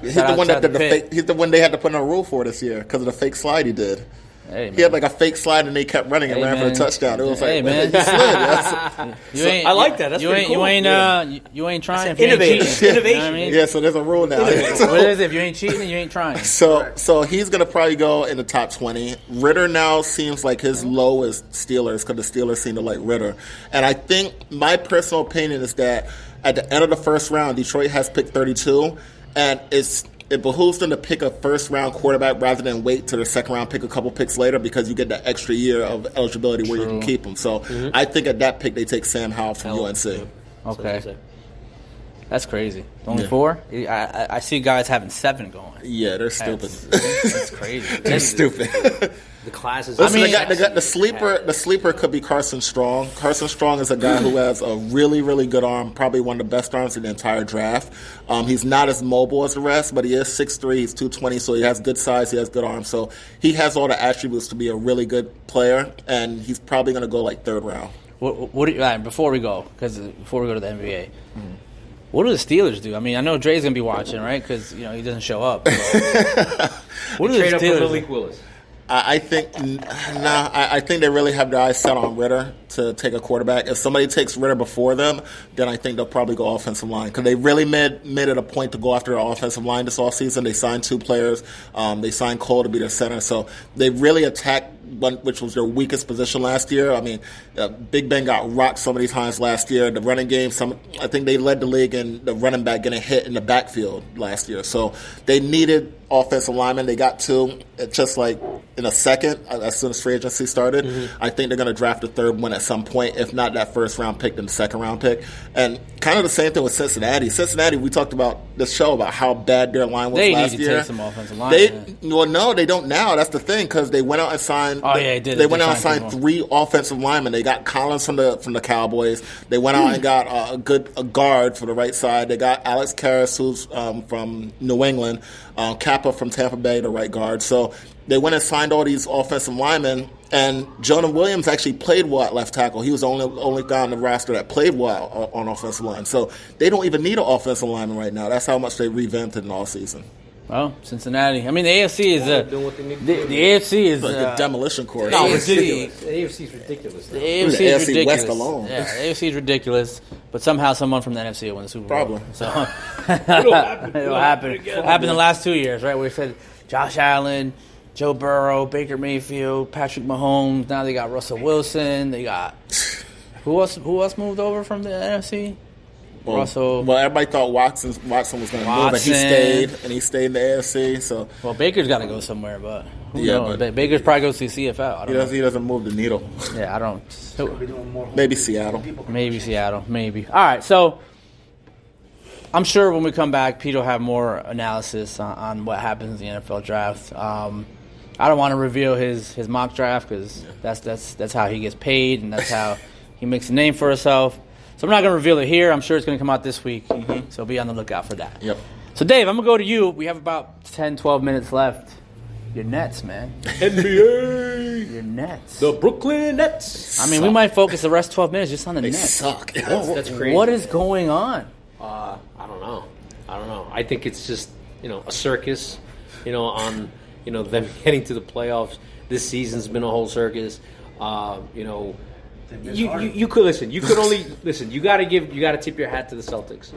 Speaker 2: He's
Speaker 1: Shout
Speaker 2: the
Speaker 1: out
Speaker 2: one that
Speaker 1: to
Speaker 2: did the
Speaker 1: Pitt.
Speaker 2: fake. He's the one they had to put in a rule for this year because of the fake slide he did.
Speaker 1: Hey, man.
Speaker 2: He had like a fake slide and they kept running and
Speaker 1: Hey,
Speaker 2: ran for
Speaker 1: man.
Speaker 2: the touchdown. It was like,
Speaker 1: Hey, man.
Speaker 2: he slid. That's-
Speaker 1: You ain't,
Speaker 3: I like that. That's
Speaker 1: you
Speaker 3: pretty
Speaker 1: ain't, you
Speaker 3: cool.
Speaker 1: ain't, you ain't trying. If you ain't
Speaker 3: Innovative.
Speaker 1: cheating.
Speaker 3: Innovation.
Speaker 1: You know what I mean?
Speaker 2: yeah, so there's a rule now.
Speaker 1: What is it? If you ain't cheating, you ain't trying.
Speaker 2: So he's going to probably go in the top 20. Ritter now seems like his low is Steelers because the Steelers seem to like Ritter. And I think my personal opinion is that at the end of the first round, Detroit has picked 32, and it behooves them to pick a first-round quarterback rather than wait till the second-round pick a couple picks later because you get that extra year of eligibility where you can keep them. So I think at that pick they take Sam Howell from UNC.
Speaker 1: Okay. That's crazy. Only 4? I see guys having 7 going.
Speaker 2: Yeah, they're stupid.
Speaker 1: That's crazy.
Speaker 2: They're stupid.
Speaker 3: The class is.
Speaker 2: Listen,
Speaker 1: mean-
Speaker 2: they got the sleeper. The sleeper could be Carson Strong. Carson Strong is a guy who has a really, really good arm. Probably one of the best arms in the entire draft. He's not as mobile as the rest, but he is 6'3". He's 220, so he has good size. He has good arm, so he has all the attributes to be a really good player. And he's probably going to go like third round.
Speaker 1: What do you, all right, before we go to the NBA, what do the Steelers do? I mean, I know Dre's gonna be watching, right? Because he doesn't show up. What do the
Speaker 3: Trade up for
Speaker 1: Steelers?
Speaker 3: Malik Willis.
Speaker 2: I think I think they really have their eyes set on Ritter to take a quarterback. If somebody takes Ritter before them, then I think they'll probably go offensive line because they really made it a point to go after the offensive line this offseason. They signed 2 players. They signed Cole to be their center, so they really attacked one, which was their weakest position last year. I mean, Big Ben got rocked so many times last year. The running game, I think they led the league in the running back getting hit in the backfield last year. So they needed offensive linemen. They got 2, just like in a second, as soon as free agency started. I think they're going to draft a third one at some point, if not that first round pick, then the second round pick. And kind of the same thing with Cincinnati. Cincinnati, we talked about this show about how bad their line was
Speaker 1: They
Speaker 2: last
Speaker 1: need to
Speaker 2: year.
Speaker 1: take some offensive linemen.
Speaker 2: Well, no, they don't now. That's the thing because they went out and signed.
Speaker 1: Oh, yeah, they did.
Speaker 2: They went
Speaker 1: They
Speaker 2: out and
Speaker 1: signed
Speaker 2: signed
Speaker 1: people.
Speaker 2: 3 offensive linemen. They got Collins from the Cowboys. They went out and got a guard for the right side. They got Alex Karras, who's from New England, Kappa from Tampa Bay, the right guard. So they went and signed all these offensive linemen. And Jonah Williams actually played well at left tackle. He was the only guy on the roster that played well on offensive line. So they don't even need an offensive lineman right now. That's how much they revamped it in all season.
Speaker 1: Well, Cincinnati. I mean, the AFC is
Speaker 3: doing what they need to
Speaker 1: the
Speaker 3: do.
Speaker 1: AFC is
Speaker 2: Like a demolition course.
Speaker 1: no,
Speaker 3: AFC
Speaker 1: ridiculous.
Speaker 3: The AFC is ridiculous.
Speaker 1: The
Speaker 3: Now.
Speaker 1: AFC
Speaker 2: The
Speaker 1: is
Speaker 2: AFC
Speaker 1: ridiculous.
Speaker 2: West alone.
Speaker 1: Yeah, the AFC is ridiculous. But somehow, someone from the NFC will win the Super Bowl.
Speaker 2: Probably.
Speaker 1: So
Speaker 3: It'll happen.
Speaker 1: It'll happen. Happened the last 2 years, right? We said Josh Allen, Joe Burrow, Baker Mayfield, Patrick Mahomes. Now they got Russell Wilson. They got who else? Who else moved over from the NFC? Russell.
Speaker 2: Well, everybody thought Watson was going to move, and he stayed in the AFC. So
Speaker 1: Well, Baker's got to go somewhere, but who
Speaker 2: Yeah,
Speaker 1: knows?
Speaker 2: but-
Speaker 1: Baker's probably goes to the CFL. I don't know.
Speaker 2: he doesn't move the needle.
Speaker 1: Yeah, I don't.
Speaker 4: Be doing more
Speaker 2: Maybe Seattle.
Speaker 1: Maybe Seattle. Maybe. All right. So I'm sure when we come back, Pete will have more analysis on what happens in the NFL draft. I don't want to reveal his mock draft because that's how he gets paid and that's how he makes a name for himself. So I'm not going to reveal it here. I'm sure it's going to come out this week. So be on the lookout for that.
Speaker 2: Yep.
Speaker 1: So Dave, I'm going to go to you. We have about 10, 12 minutes left. Your Nets, man.
Speaker 3: NBA.
Speaker 1: Your Nets.
Speaker 3: The Brooklyn Nets.
Speaker 1: I mean, we might focus the rest 12 minutes just on the
Speaker 2: They
Speaker 1: Nets.
Speaker 2: suck.
Speaker 3: That's crazy.
Speaker 1: What is going on?
Speaker 3: I don't know. I think it's just a circus. On them getting to the playoffs. This season's been a whole circus. You could listen. You could only listen. You got to tip your hat to the Celtics.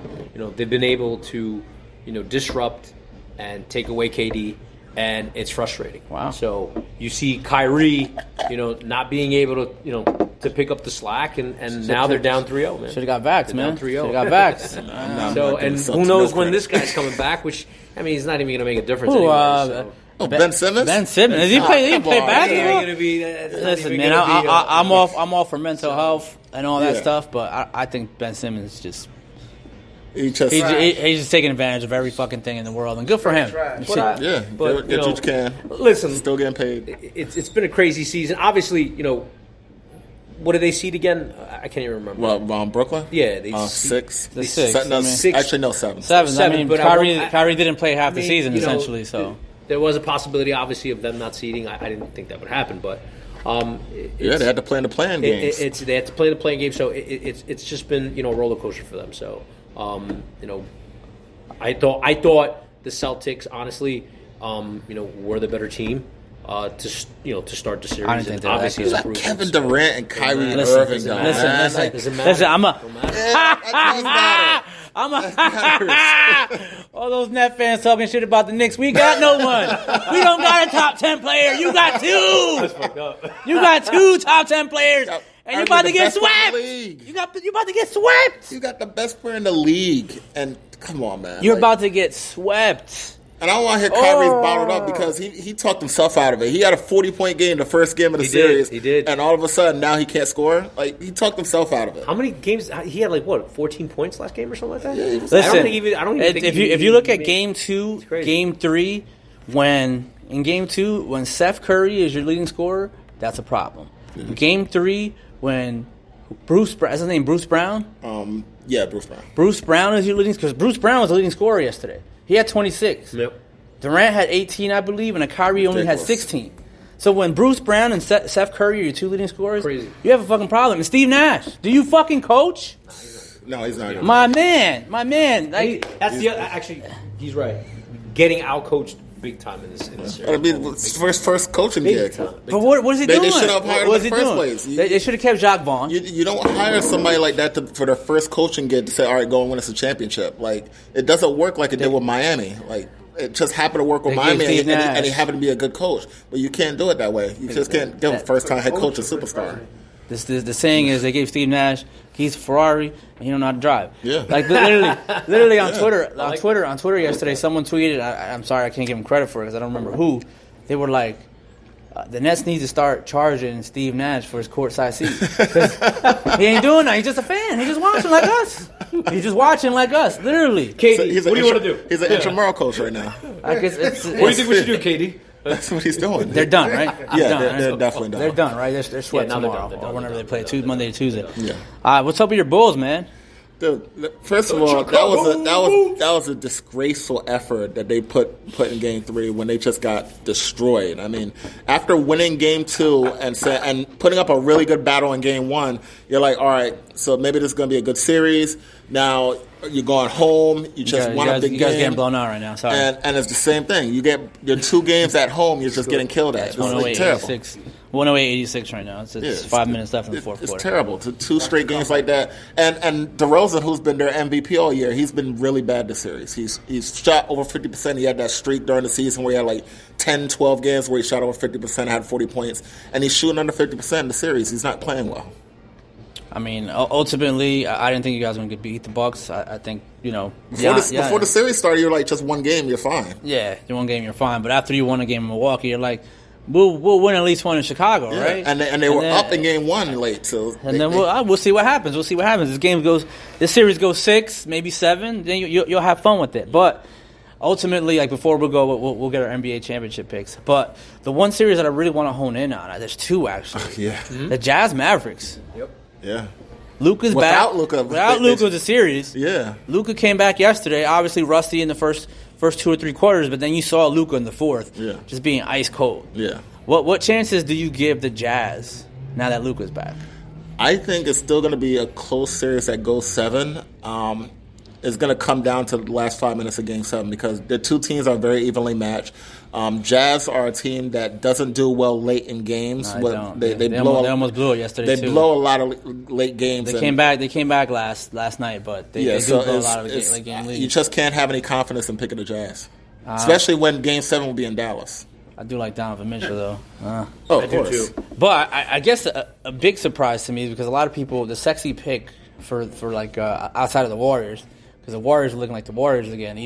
Speaker 3: They've been able to disrupt and take away KD, and it's frustrating.
Speaker 1: Wow.
Speaker 3: So you see Kyrie, not being able to pick up the slack, and now they're down 3-0, man.
Speaker 1: Should have got vaxxed, man.
Speaker 3: Down 3-0.
Speaker 1: Should have got vaxxed.
Speaker 2: I'm
Speaker 3: So
Speaker 2: not
Speaker 3: and
Speaker 2: giving
Speaker 3: who knows
Speaker 2: Celtics
Speaker 3: when
Speaker 2: no
Speaker 3: this
Speaker 2: credit.
Speaker 3: guy's coming back? Which he's not even going to make a difference
Speaker 1: Who,
Speaker 3: anyway. So.
Speaker 2: Oh, Ben Simmons.
Speaker 1: Ben Simmons. Does he play?
Speaker 2: come on.
Speaker 1: Basketball?
Speaker 3: That's not
Speaker 1: Listen,
Speaker 3: even
Speaker 1: man,
Speaker 3: gonna be,
Speaker 1: I'm all for mental health and all that
Speaker 2: Yeah.
Speaker 1: stuff, but I think Ben Simmons just
Speaker 2: He just
Speaker 1: he's just taking advantage of every fucking thing in the world, and good for him.
Speaker 4: Trash.
Speaker 1: Shit.
Speaker 2: yeah,
Speaker 3: But,
Speaker 2: get
Speaker 3: you
Speaker 2: what you can.
Speaker 3: Listen,
Speaker 2: Still getting paid.
Speaker 3: it's been a crazy season. Obviously, what did they seed again? I can't even remember.
Speaker 2: Well, Brooklyn.
Speaker 3: Yeah, they
Speaker 2: 6.
Speaker 1: The six,
Speaker 2: No,
Speaker 1: I mean-
Speaker 3: Six.
Speaker 2: Actually, no, 7.
Speaker 1: Seven. I
Speaker 3: Seven,
Speaker 1: mean,
Speaker 3: but
Speaker 1: Kyrie didn't play half the
Speaker 3: I mean,
Speaker 1: season essentially, so.
Speaker 3: There was a possibility, obviously, of them not seeding. I didn't think that would happen, but
Speaker 2: Yeah, they had to play in the playing games.
Speaker 3: they had to play the playing game, so it's just been a roller coaster for them. So I thought the Celtics, honestly, were the better team to start the series.
Speaker 1: I didn't think
Speaker 3: And
Speaker 1: they were that
Speaker 3: obviously,
Speaker 1: good.
Speaker 3: it's
Speaker 2: Like
Speaker 3: proven.
Speaker 2: Kevin Durant and Kyrie
Speaker 1: Listen,
Speaker 2: Irving,
Speaker 1: listen,
Speaker 2: though,
Speaker 1: listen,
Speaker 2: man.
Speaker 1: listen.
Speaker 2: Like,
Speaker 3: Doesn't matter.
Speaker 1: Listen, I'm a.
Speaker 3: Don't matter.
Speaker 2: that
Speaker 1: All those Net fans talking shit about the Knicks. We got no one. We don't got a top 10 player. You got 2. You got 2 top 10 players, and you about to get swept. You about to get swept.
Speaker 2: You got the best player in the league, and come on, man.
Speaker 1: You're
Speaker 2: Like,
Speaker 1: about to get swept.
Speaker 2: And I don't want to hear Kyrie's bottled up because he talked himself out of it. He had a 40-point game the first game of the
Speaker 3: He did,
Speaker 2: series.
Speaker 3: he did.
Speaker 2: And all of a sudden, now he can't score. Like, he talked himself out of it.
Speaker 3: How many games? He had 14 points last game or something like that.
Speaker 1: Listen,
Speaker 3: I don't even think
Speaker 1: if you look at game 2,
Speaker 3: crazy.
Speaker 1: game 3, when Steph Curry is your leading scorer, that's a problem. Game 3, when is his name Bruce Brown?
Speaker 2: Yeah, Bruce Brown.
Speaker 1: Bruce Brown is your leading, because Bruce Brown was the leading scorer yesterday. He had 26.
Speaker 3: Yep.
Speaker 1: Durant had 18, I believe, and Kyrie only had
Speaker 2: Ridiculous.
Speaker 1: 16. So when Bruce Brown and Steph Curry are your 2 leading scorers,
Speaker 3: Crazy.
Speaker 1: you have a fucking problem. And Steve Nash, do you fucking coach?
Speaker 2: No, he's not.
Speaker 1: My man.
Speaker 3: That's actually, he's right. Getting out coached big time in this series.
Speaker 2: That'll be his first coaching
Speaker 3: Big
Speaker 2: gig.
Speaker 3: time.
Speaker 1: But what is he
Speaker 2: They
Speaker 1: doing?
Speaker 2: should have hired him
Speaker 1: What is
Speaker 2: in
Speaker 1: he
Speaker 2: the first
Speaker 1: doing?
Speaker 2: place.
Speaker 1: They should have kept Jacques Vaughn.
Speaker 2: You don't hire somebody like that for their first coaching gig to say, all right, go and win us a championship. Like, it doesn't work like it did with Miami. Like, it just happened to work with
Speaker 1: They
Speaker 2: Miami,
Speaker 1: gave Steve
Speaker 2: and he
Speaker 1: Nash.
Speaker 2: happened to be a good coach. But you can't do it that way. You just can't give a first-time head coach a superstar.
Speaker 1: The saying is they gave Steve Nash keys to Ferrari and he don't know how to drive.
Speaker 2: Yeah.
Speaker 1: Like literally on Twitter,
Speaker 3: like
Speaker 1: on Twitter yesterday, someone tweeted. I'm sorry, I can't give him credit for it because I don't remember who. They were like, the Nets need to start charging Steve Nash for his courtside seat. 'Cause he ain't doing that. He's just a fan. He's just watching like us. He's just watching like us. Literally.
Speaker 3: KD,
Speaker 2: So
Speaker 3: what do you want to do?
Speaker 2: He's an intramural coach right now.
Speaker 1: Like it's,
Speaker 3: What do you think we should do, KD?
Speaker 2: That's what he's doing.
Speaker 1: They're done, right?
Speaker 2: Yeah, they're definitely done.
Speaker 1: They're done, right? They're swept
Speaker 3: now they're
Speaker 1: tomorrow
Speaker 3: done,
Speaker 1: or whenever
Speaker 3: they're
Speaker 1: they play
Speaker 3: done.
Speaker 1: Monday to Tuesday.
Speaker 2: Yeah.
Speaker 1: All right, what's up with your Bulls, man?
Speaker 2: Dude, first of all, that was a disgraceful effort that they put in Game 3 when they just got destroyed. I mean, after winning Game 2 and putting up a really good battle in Game 1, you're like, all right, so maybe this is going to be a good series. Now you're going home. You just won a big
Speaker 1: You guys
Speaker 2: game.
Speaker 1: getting blown out right now. Sorry.
Speaker 2: And it's the same thing. You get your 2 games at home. You're just getting killed at. It's like terrible.
Speaker 1: 108-86 right now. It's
Speaker 2: Yeah,
Speaker 1: 5 minutes left in the fourth
Speaker 2: It's
Speaker 1: quarter.
Speaker 2: terrible. 2 straight games like that. And DeRozan, who's been their MVP all year, he's been really bad this series. He's shot over 50%. He had that streak during the season where he had like 10, 12 games where he shot over 50%, had 40 points. And he's shooting under 50% in the series. He's not playing well.
Speaker 1: I mean, ultimately, I didn't think you guys were going to beat the Bucks. I think,
Speaker 2: Before the series started, you're like, just one game, you're fine.
Speaker 1: Yeah, you one game, you're fine. But after you won a game in Milwaukee, you're like, we'll win at least one in Chicago,
Speaker 2: Yeah.
Speaker 1: right?
Speaker 2: And they were up in Game 1 late. So
Speaker 1: And then we'll see what happens. We'll see what happens. This series goes 6, maybe 7. Then you'll have fun with it. But ultimately, like before we'll get our NBA championship picks. But the one series that I really want to hone in on, there's 2 actually.
Speaker 2: Yeah.
Speaker 1: The Jazz Mavericks.
Speaker 3: Yep.
Speaker 2: Yeah.
Speaker 1: Luka's
Speaker 2: Without
Speaker 1: back.
Speaker 2: Luka,
Speaker 1: Without Luka, the series.
Speaker 2: Yeah.
Speaker 1: Luka came back yesterday, obviously rusty in the first 2 or 3 quarters, but then you saw Luka in the fourth,
Speaker 2: Yeah.
Speaker 1: just being ice cold.
Speaker 2: Yeah.
Speaker 1: What chances do you give the Jazz now that Luka's back?
Speaker 2: I think it's still going to be a close series that goes 7. It's going to come down to the last 5 minutes of Game 7 because the 2 teams are very evenly matched. Jazz are a team that doesn't do well late in games.
Speaker 1: No, they don't. They almost blew it yesterday.
Speaker 2: They
Speaker 1: too.
Speaker 2: blow a lot of late games.
Speaker 1: They came back last night, but they do blow a lot of late game leads.
Speaker 2: You just can't have any confidence in picking the Jazz, especially when Game 7 will be in Dallas.
Speaker 1: I do like Donovan Mitchell though.
Speaker 2: Oh,
Speaker 3: I
Speaker 2: of
Speaker 3: do
Speaker 2: course.
Speaker 3: too.
Speaker 1: But I guess a big surprise to me is because a lot of people, the sexy pick for like outside of the Warriors, because the Warriors are looking like the Warriors again.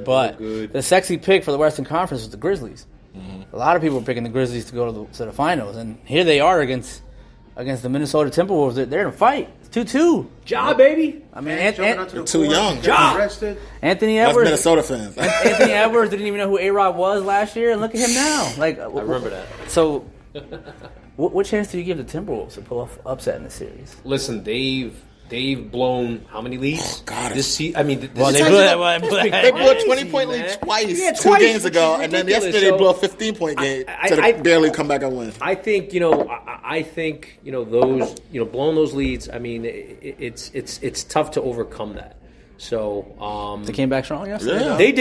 Speaker 1: But
Speaker 3: Good.
Speaker 1: the sexy pick for the Western Conference was the Grizzlies. A lot of people were picking the Grizzlies to go to the finals, and here they are against the Minnesota Timberwolves. They're in a fight. It's 2-2.
Speaker 3: Ja, baby.
Speaker 1: I mean,
Speaker 2: They're too young.
Speaker 3: Ja.
Speaker 4: Arrested.
Speaker 1: Anthony
Speaker 2: That's
Speaker 1: Edwards.
Speaker 2: Minnesota fans.
Speaker 1: Anthony Edwards didn't even know who A-Rod was last year, and look at him now. Like
Speaker 3: I remember that.
Speaker 1: So, what chance do you give the Timberwolves to pull off upset in the series?
Speaker 3: Listen, they've blown how many leads?
Speaker 2: God,
Speaker 3: this season. I mean, this
Speaker 1: Well, they
Speaker 3: season-
Speaker 1: blew that one.
Speaker 2: They blew a
Speaker 3: Crazy,
Speaker 2: 20-point lead
Speaker 3: man.
Speaker 2: twice,
Speaker 3: Yeah,
Speaker 2: 2
Speaker 3: twice,
Speaker 2: games
Speaker 3: which
Speaker 2: ago,
Speaker 3: is
Speaker 2: and then
Speaker 3: ridiculous.
Speaker 2: yesterday they
Speaker 3: So,
Speaker 2: blew a 15-point game to
Speaker 3: I-
Speaker 2: barely come back and win.
Speaker 3: I think I think those blowing those leads. I mean, it's tough to overcome that. So
Speaker 1: They came back strong yesterday.
Speaker 2: Yeah.
Speaker 3: they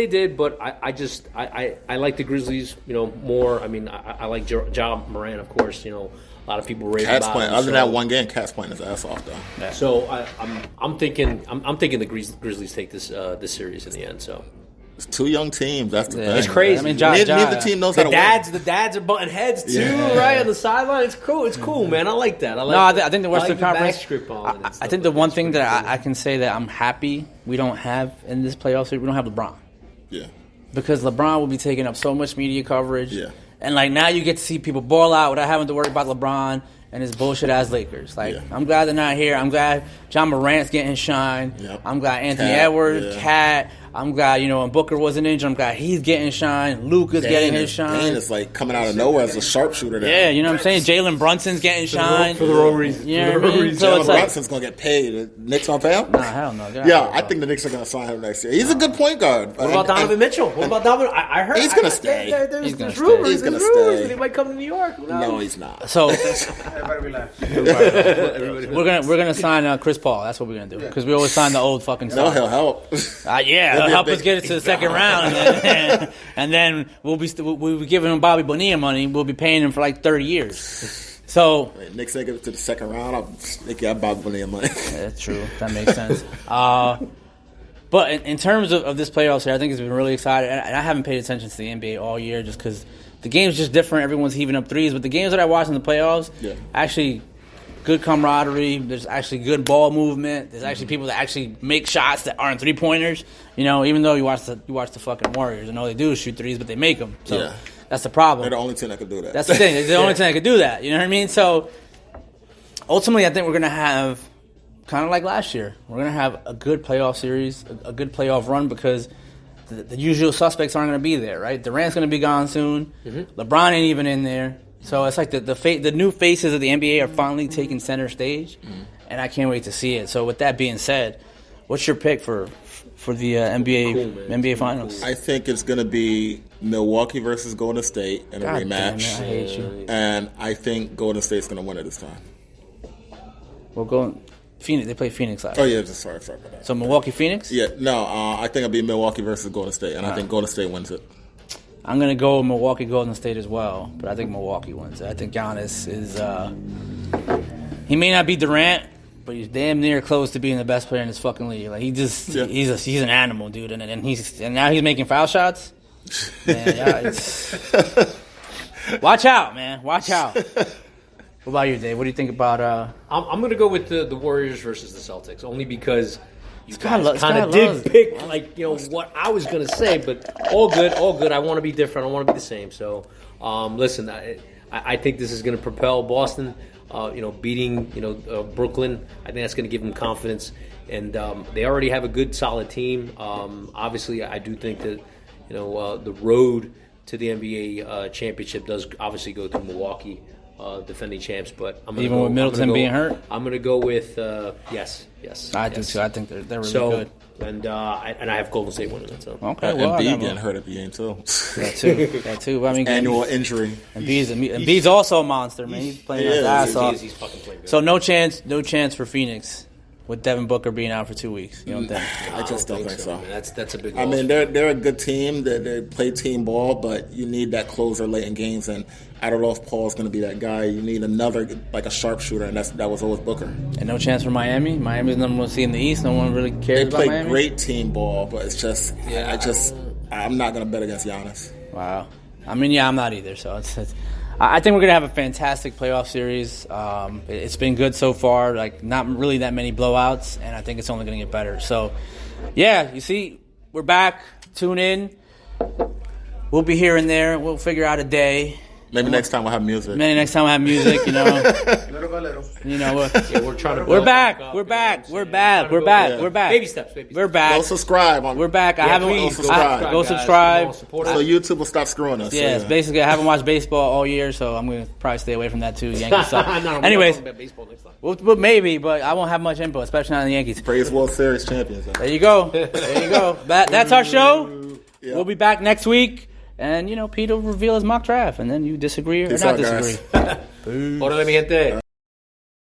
Speaker 3: did. But I like the Grizzlies. More. I mean, I like Ja Morant, of course. A lot of people raving
Speaker 2: Cat's
Speaker 3: about
Speaker 2: playing.
Speaker 3: him.
Speaker 2: Other than
Speaker 3: so-
Speaker 2: that one game, Cat's playing his ass off though.
Speaker 3: So I'm thinking the Grizzlies take this series in the end. So
Speaker 2: It's 2 young teams. That's the
Speaker 1: Yeah.
Speaker 2: thing.
Speaker 3: It's crazy.
Speaker 1: I mean,
Speaker 2: Neither team knows how to win.
Speaker 3: the dads are butting heads too,
Speaker 2: Yeah.
Speaker 3: right on the sideline. It's cool, man. I like that.
Speaker 1: No, I think the Western
Speaker 3: I like
Speaker 1: Conference.
Speaker 3: backstrip on it and
Speaker 1: I
Speaker 3: stuff
Speaker 1: think the
Speaker 3: like
Speaker 1: one
Speaker 3: that.
Speaker 1: thing
Speaker 3: It's
Speaker 1: that
Speaker 3: pretty
Speaker 1: I can say that I'm happy we don't have in this playoff series, we don't have LeBron,
Speaker 2: Yeah.
Speaker 1: because LeBron will be taking up so much media coverage.
Speaker 2: Yeah.
Speaker 1: And like now you get to see people ball out without having to worry about LeBron and his bullshit ass Lakers. Like,
Speaker 2: Yeah.
Speaker 1: I'm glad they're not here. I'm glad John Morant's getting his shine.
Speaker 2: Yep.
Speaker 1: I'm glad Anthony
Speaker 2: Cat,
Speaker 1: Edwards,
Speaker 2: yeah.
Speaker 1: Cat. I'm glad, when Booker wasn't injured, I'm glad he's getting shine. Luka's getting his shine.
Speaker 2: Dane is like coming out of nowhere as a sharpshooter. Now.
Speaker 1: Yeah, you know what I'm saying? Jalen Brunson's getting shine.
Speaker 3: for the wrong reason.
Speaker 1: You know
Speaker 3: For the
Speaker 1: what I
Speaker 3: wrong
Speaker 1: mean?
Speaker 3: reason.
Speaker 1: So
Speaker 2: Jalen
Speaker 1: it's like,
Speaker 2: Brunson's gonna get paid. The Knicks on pay him?
Speaker 1: nah, hell no. Get out
Speaker 2: Yeah,
Speaker 1: of here,
Speaker 2: I
Speaker 1: bro.
Speaker 2: think the Knicks are gonna sign him next year. He's a good point guard.
Speaker 3: What about Donovan Mitchell? What about Donovan? I heard
Speaker 2: He's gonna stay.
Speaker 3: There's
Speaker 1: He's gonna
Speaker 3: rumors.
Speaker 1: stay.
Speaker 2: He's gonna
Speaker 3: there's rumors
Speaker 2: stay.
Speaker 3: that he might come to New York. Who knows?
Speaker 2: No, he's not.
Speaker 1: So
Speaker 4: Everybody relax.
Speaker 1: we're gonna sign Chris Paul. That's what we're gonna do, because we always sign the old fucking
Speaker 2: No,
Speaker 1: star.
Speaker 2: he'll help.
Speaker 1: Yeah,
Speaker 2: He'll
Speaker 1: he'll
Speaker 2: be a
Speaker 1: help
Speaker 2: big-
Speaker 1: us get it to the second round, and then we'll be giving him Bobby Bonilla money. We'll be paying him for like 30 years. So
Speaker 2: Knicks take it to the second round. I'll make you Bob Bonilla money.
Speaker 1: that's true. That makes sense. But in terms of this playoffs here, I think it's been really exciting. And I haven't paid attention to the NBA all year just because the game's just different. Everyone's heaving up threes. But the games that I watch in the playoffs,
Speaker 2: Yeah.
Speaker 1: actually good camaraderie. There's actually good ball movement. There's actually people that actually make shots that aren't 3-pointers. Even though you watch the fucking Warriors, and all they do is shoot threes, but they make them. So
Speaker 2: Yeah.
Speaker 1: that's the problem.
Speaker 2: They're the only team that can do that.
Speaker 1: That's the thing. They're the only team that could do that. You know what I mean? So ultimately, I think we're going to have, kind of like last year, we're going to have a good playoff series, a good playoff run, because the usual suspects aren't going to be there, right? Durant's going to be gone soon. LeBron ain't even in there. So it's like the new faces of the NBA are finally taking center stage, and I can't wait to see it. So with that being said, what's your pick for the NBA Finals?
Speaker 2: I think it's going to be Milwaukee versus Golden State in a
Speaker 1: God damn it,
Speaker 2: rematch.
Speaker 1: I hate you.
Speaker 2: And I think Golden State's going to win it this time.
Speaker 1: We'll go Phoenix. They play Phoenix last.
Speaker 2: Oh, yeah, sorry about that.
Speaker 1: So Milwaukee, Phoenix.
Speaker 2: Yeah, no, I think it'll be Milwaukee versus Golden State, and I think Golden State wins it.
Speaker 1: I'm going to go with Milwaukee Golden State as well, but I think Milwaukee wins. I think Giannis is he may not be Durant, but he's damn near close to being the best player in this fucking league. Like he's an animal, dude, and now he's making foul shots. Man, watch out, man. Watch out. What about you, Dave? What do you think about
Speaker 3: I'm going to go with the Warriors versus the Celtics, only because you
Speaker 1: kinda
Speaker 3: guys kind of did pick what I was going to say, but all good. I want to be different. I want to be the same. So, listen, I think this is going to propel Boston. Beating Brooklyn, I think that's going to give them confidence, and they already have a good, solid team. Obviously, I do think that the road to the NBA championship does obviously go through Milwaukee. Defending champs, but I'm gonna
Speaker 1: Even with Middleton being hurt?
Speaker 3: I'm going to go with yes.
Speaker 1: I do too. I think they're really
Speaker 3: So,
Speaker 1: good.
Speaker 3: and I have Golden State winning it. So
Speaker 1: Okay,
Speaker 2: And
Speaker 1: well, I got
Speaker 2: Embiid getting hurt at the game, too.
Speaker 1: that too. I mean,
Speaker 2: Annual injury.
Speaker 1: Embiid's also a monster, man. He's playing his ass off.
Speaker 3: he's fucking playing good.
Speaker 1: So no chance for Phoenix with Devin Booker being out for 2 weeks. You don't think?
Speaker 2: I just don't think so.
Speaker 3: Man. That's a big.
Speaker 2: I
Speaker 3: loss.
Speaker 2: mean, they're a good team. They play team ball, but you need that closer late in games. And I don't know if Paul's going to be that guy. You need another, like a sharpshooter, and that was always Booker.
Speaker 1: And no chance for Miami. Miami's number one seed in the East. No one really cares
Speaker 2: They
Speaker 1: about
Speaker 2: play
Speaker 1: Miami.
Speaker 2: great team ball, but it's just, I'm not going to bet against Giannis.
Speaker 1: Wow. I mean, yeah, I'm not either. So I think we're gonna have a fantastic playoff series. It's been good so far. Like not really that many blowouts, and I think it's only gonna get better. So, yeah, you see, we're back. Tune in. we'll be here and there. We'll figure out a day.
Speaker 2: Maybe next time we'll have music.
Speaker 1: Maybe next time I have music, you know.
Speaker 4: Little by little.
Speaker 1: You know,
Speaker 3: We're trying to.
Speaker 1: we're
Speaker 3: build
Speaker 1: back.
Speaker 3: up,
Speaker 1: We're
Speaker 3: you know
Speaker 1: back.
Speaker 3: what
Speaker 1: We're
Speaker 3: I'm
Speaker 1: back.
Speaker 3: saying?
Speaker 1: We're back.
Speaker 2: Yeah.
Speaker 1: We're back.
Speaker 3: Baby steps. Baby
Speaker 1: We're
Speaker 3: steps.
Speaker 1: back.
Speaker 2: Go subscribe.
Speaker 1: We're back. I haven't.
Speaker 3: please,
Speaker 2: go subscribe.
Speaker 1: Go
Speaker 3: guys.
Speaker 1: subscribe.
Speaker 3: Come on, support
Speaker 2: So
Speaker 3: us.
Speaker 2: YouTube will stop screwing us.
Speaker 1: Yes,
Speaker 2: So,
Speaker 1: basically, I haven't watched baseball all year, so I'm going to probably stay away from that too. Yankees suck.
Speaker 3: No,
Speaker 1: Anyways,
Speaker 3: we're talking about baseball next time.
Speaker 1: well, maybe, but I won't have much input, especially not on the Yankees.
Speaker 2: Praise World Series champions.
Speaker 1: There you go. There you go. That's our show.
Speaker 2: Yeah.
Speaker 1: We'll be back next week. And, you know, Pete will reveal his mock draft. And then you disagree or
Speaker 2: Peace
Speaker 1: not
Speaker 2: out, guys.
Speaker 1: disagree.
Speaker 3: Órale, mi gente.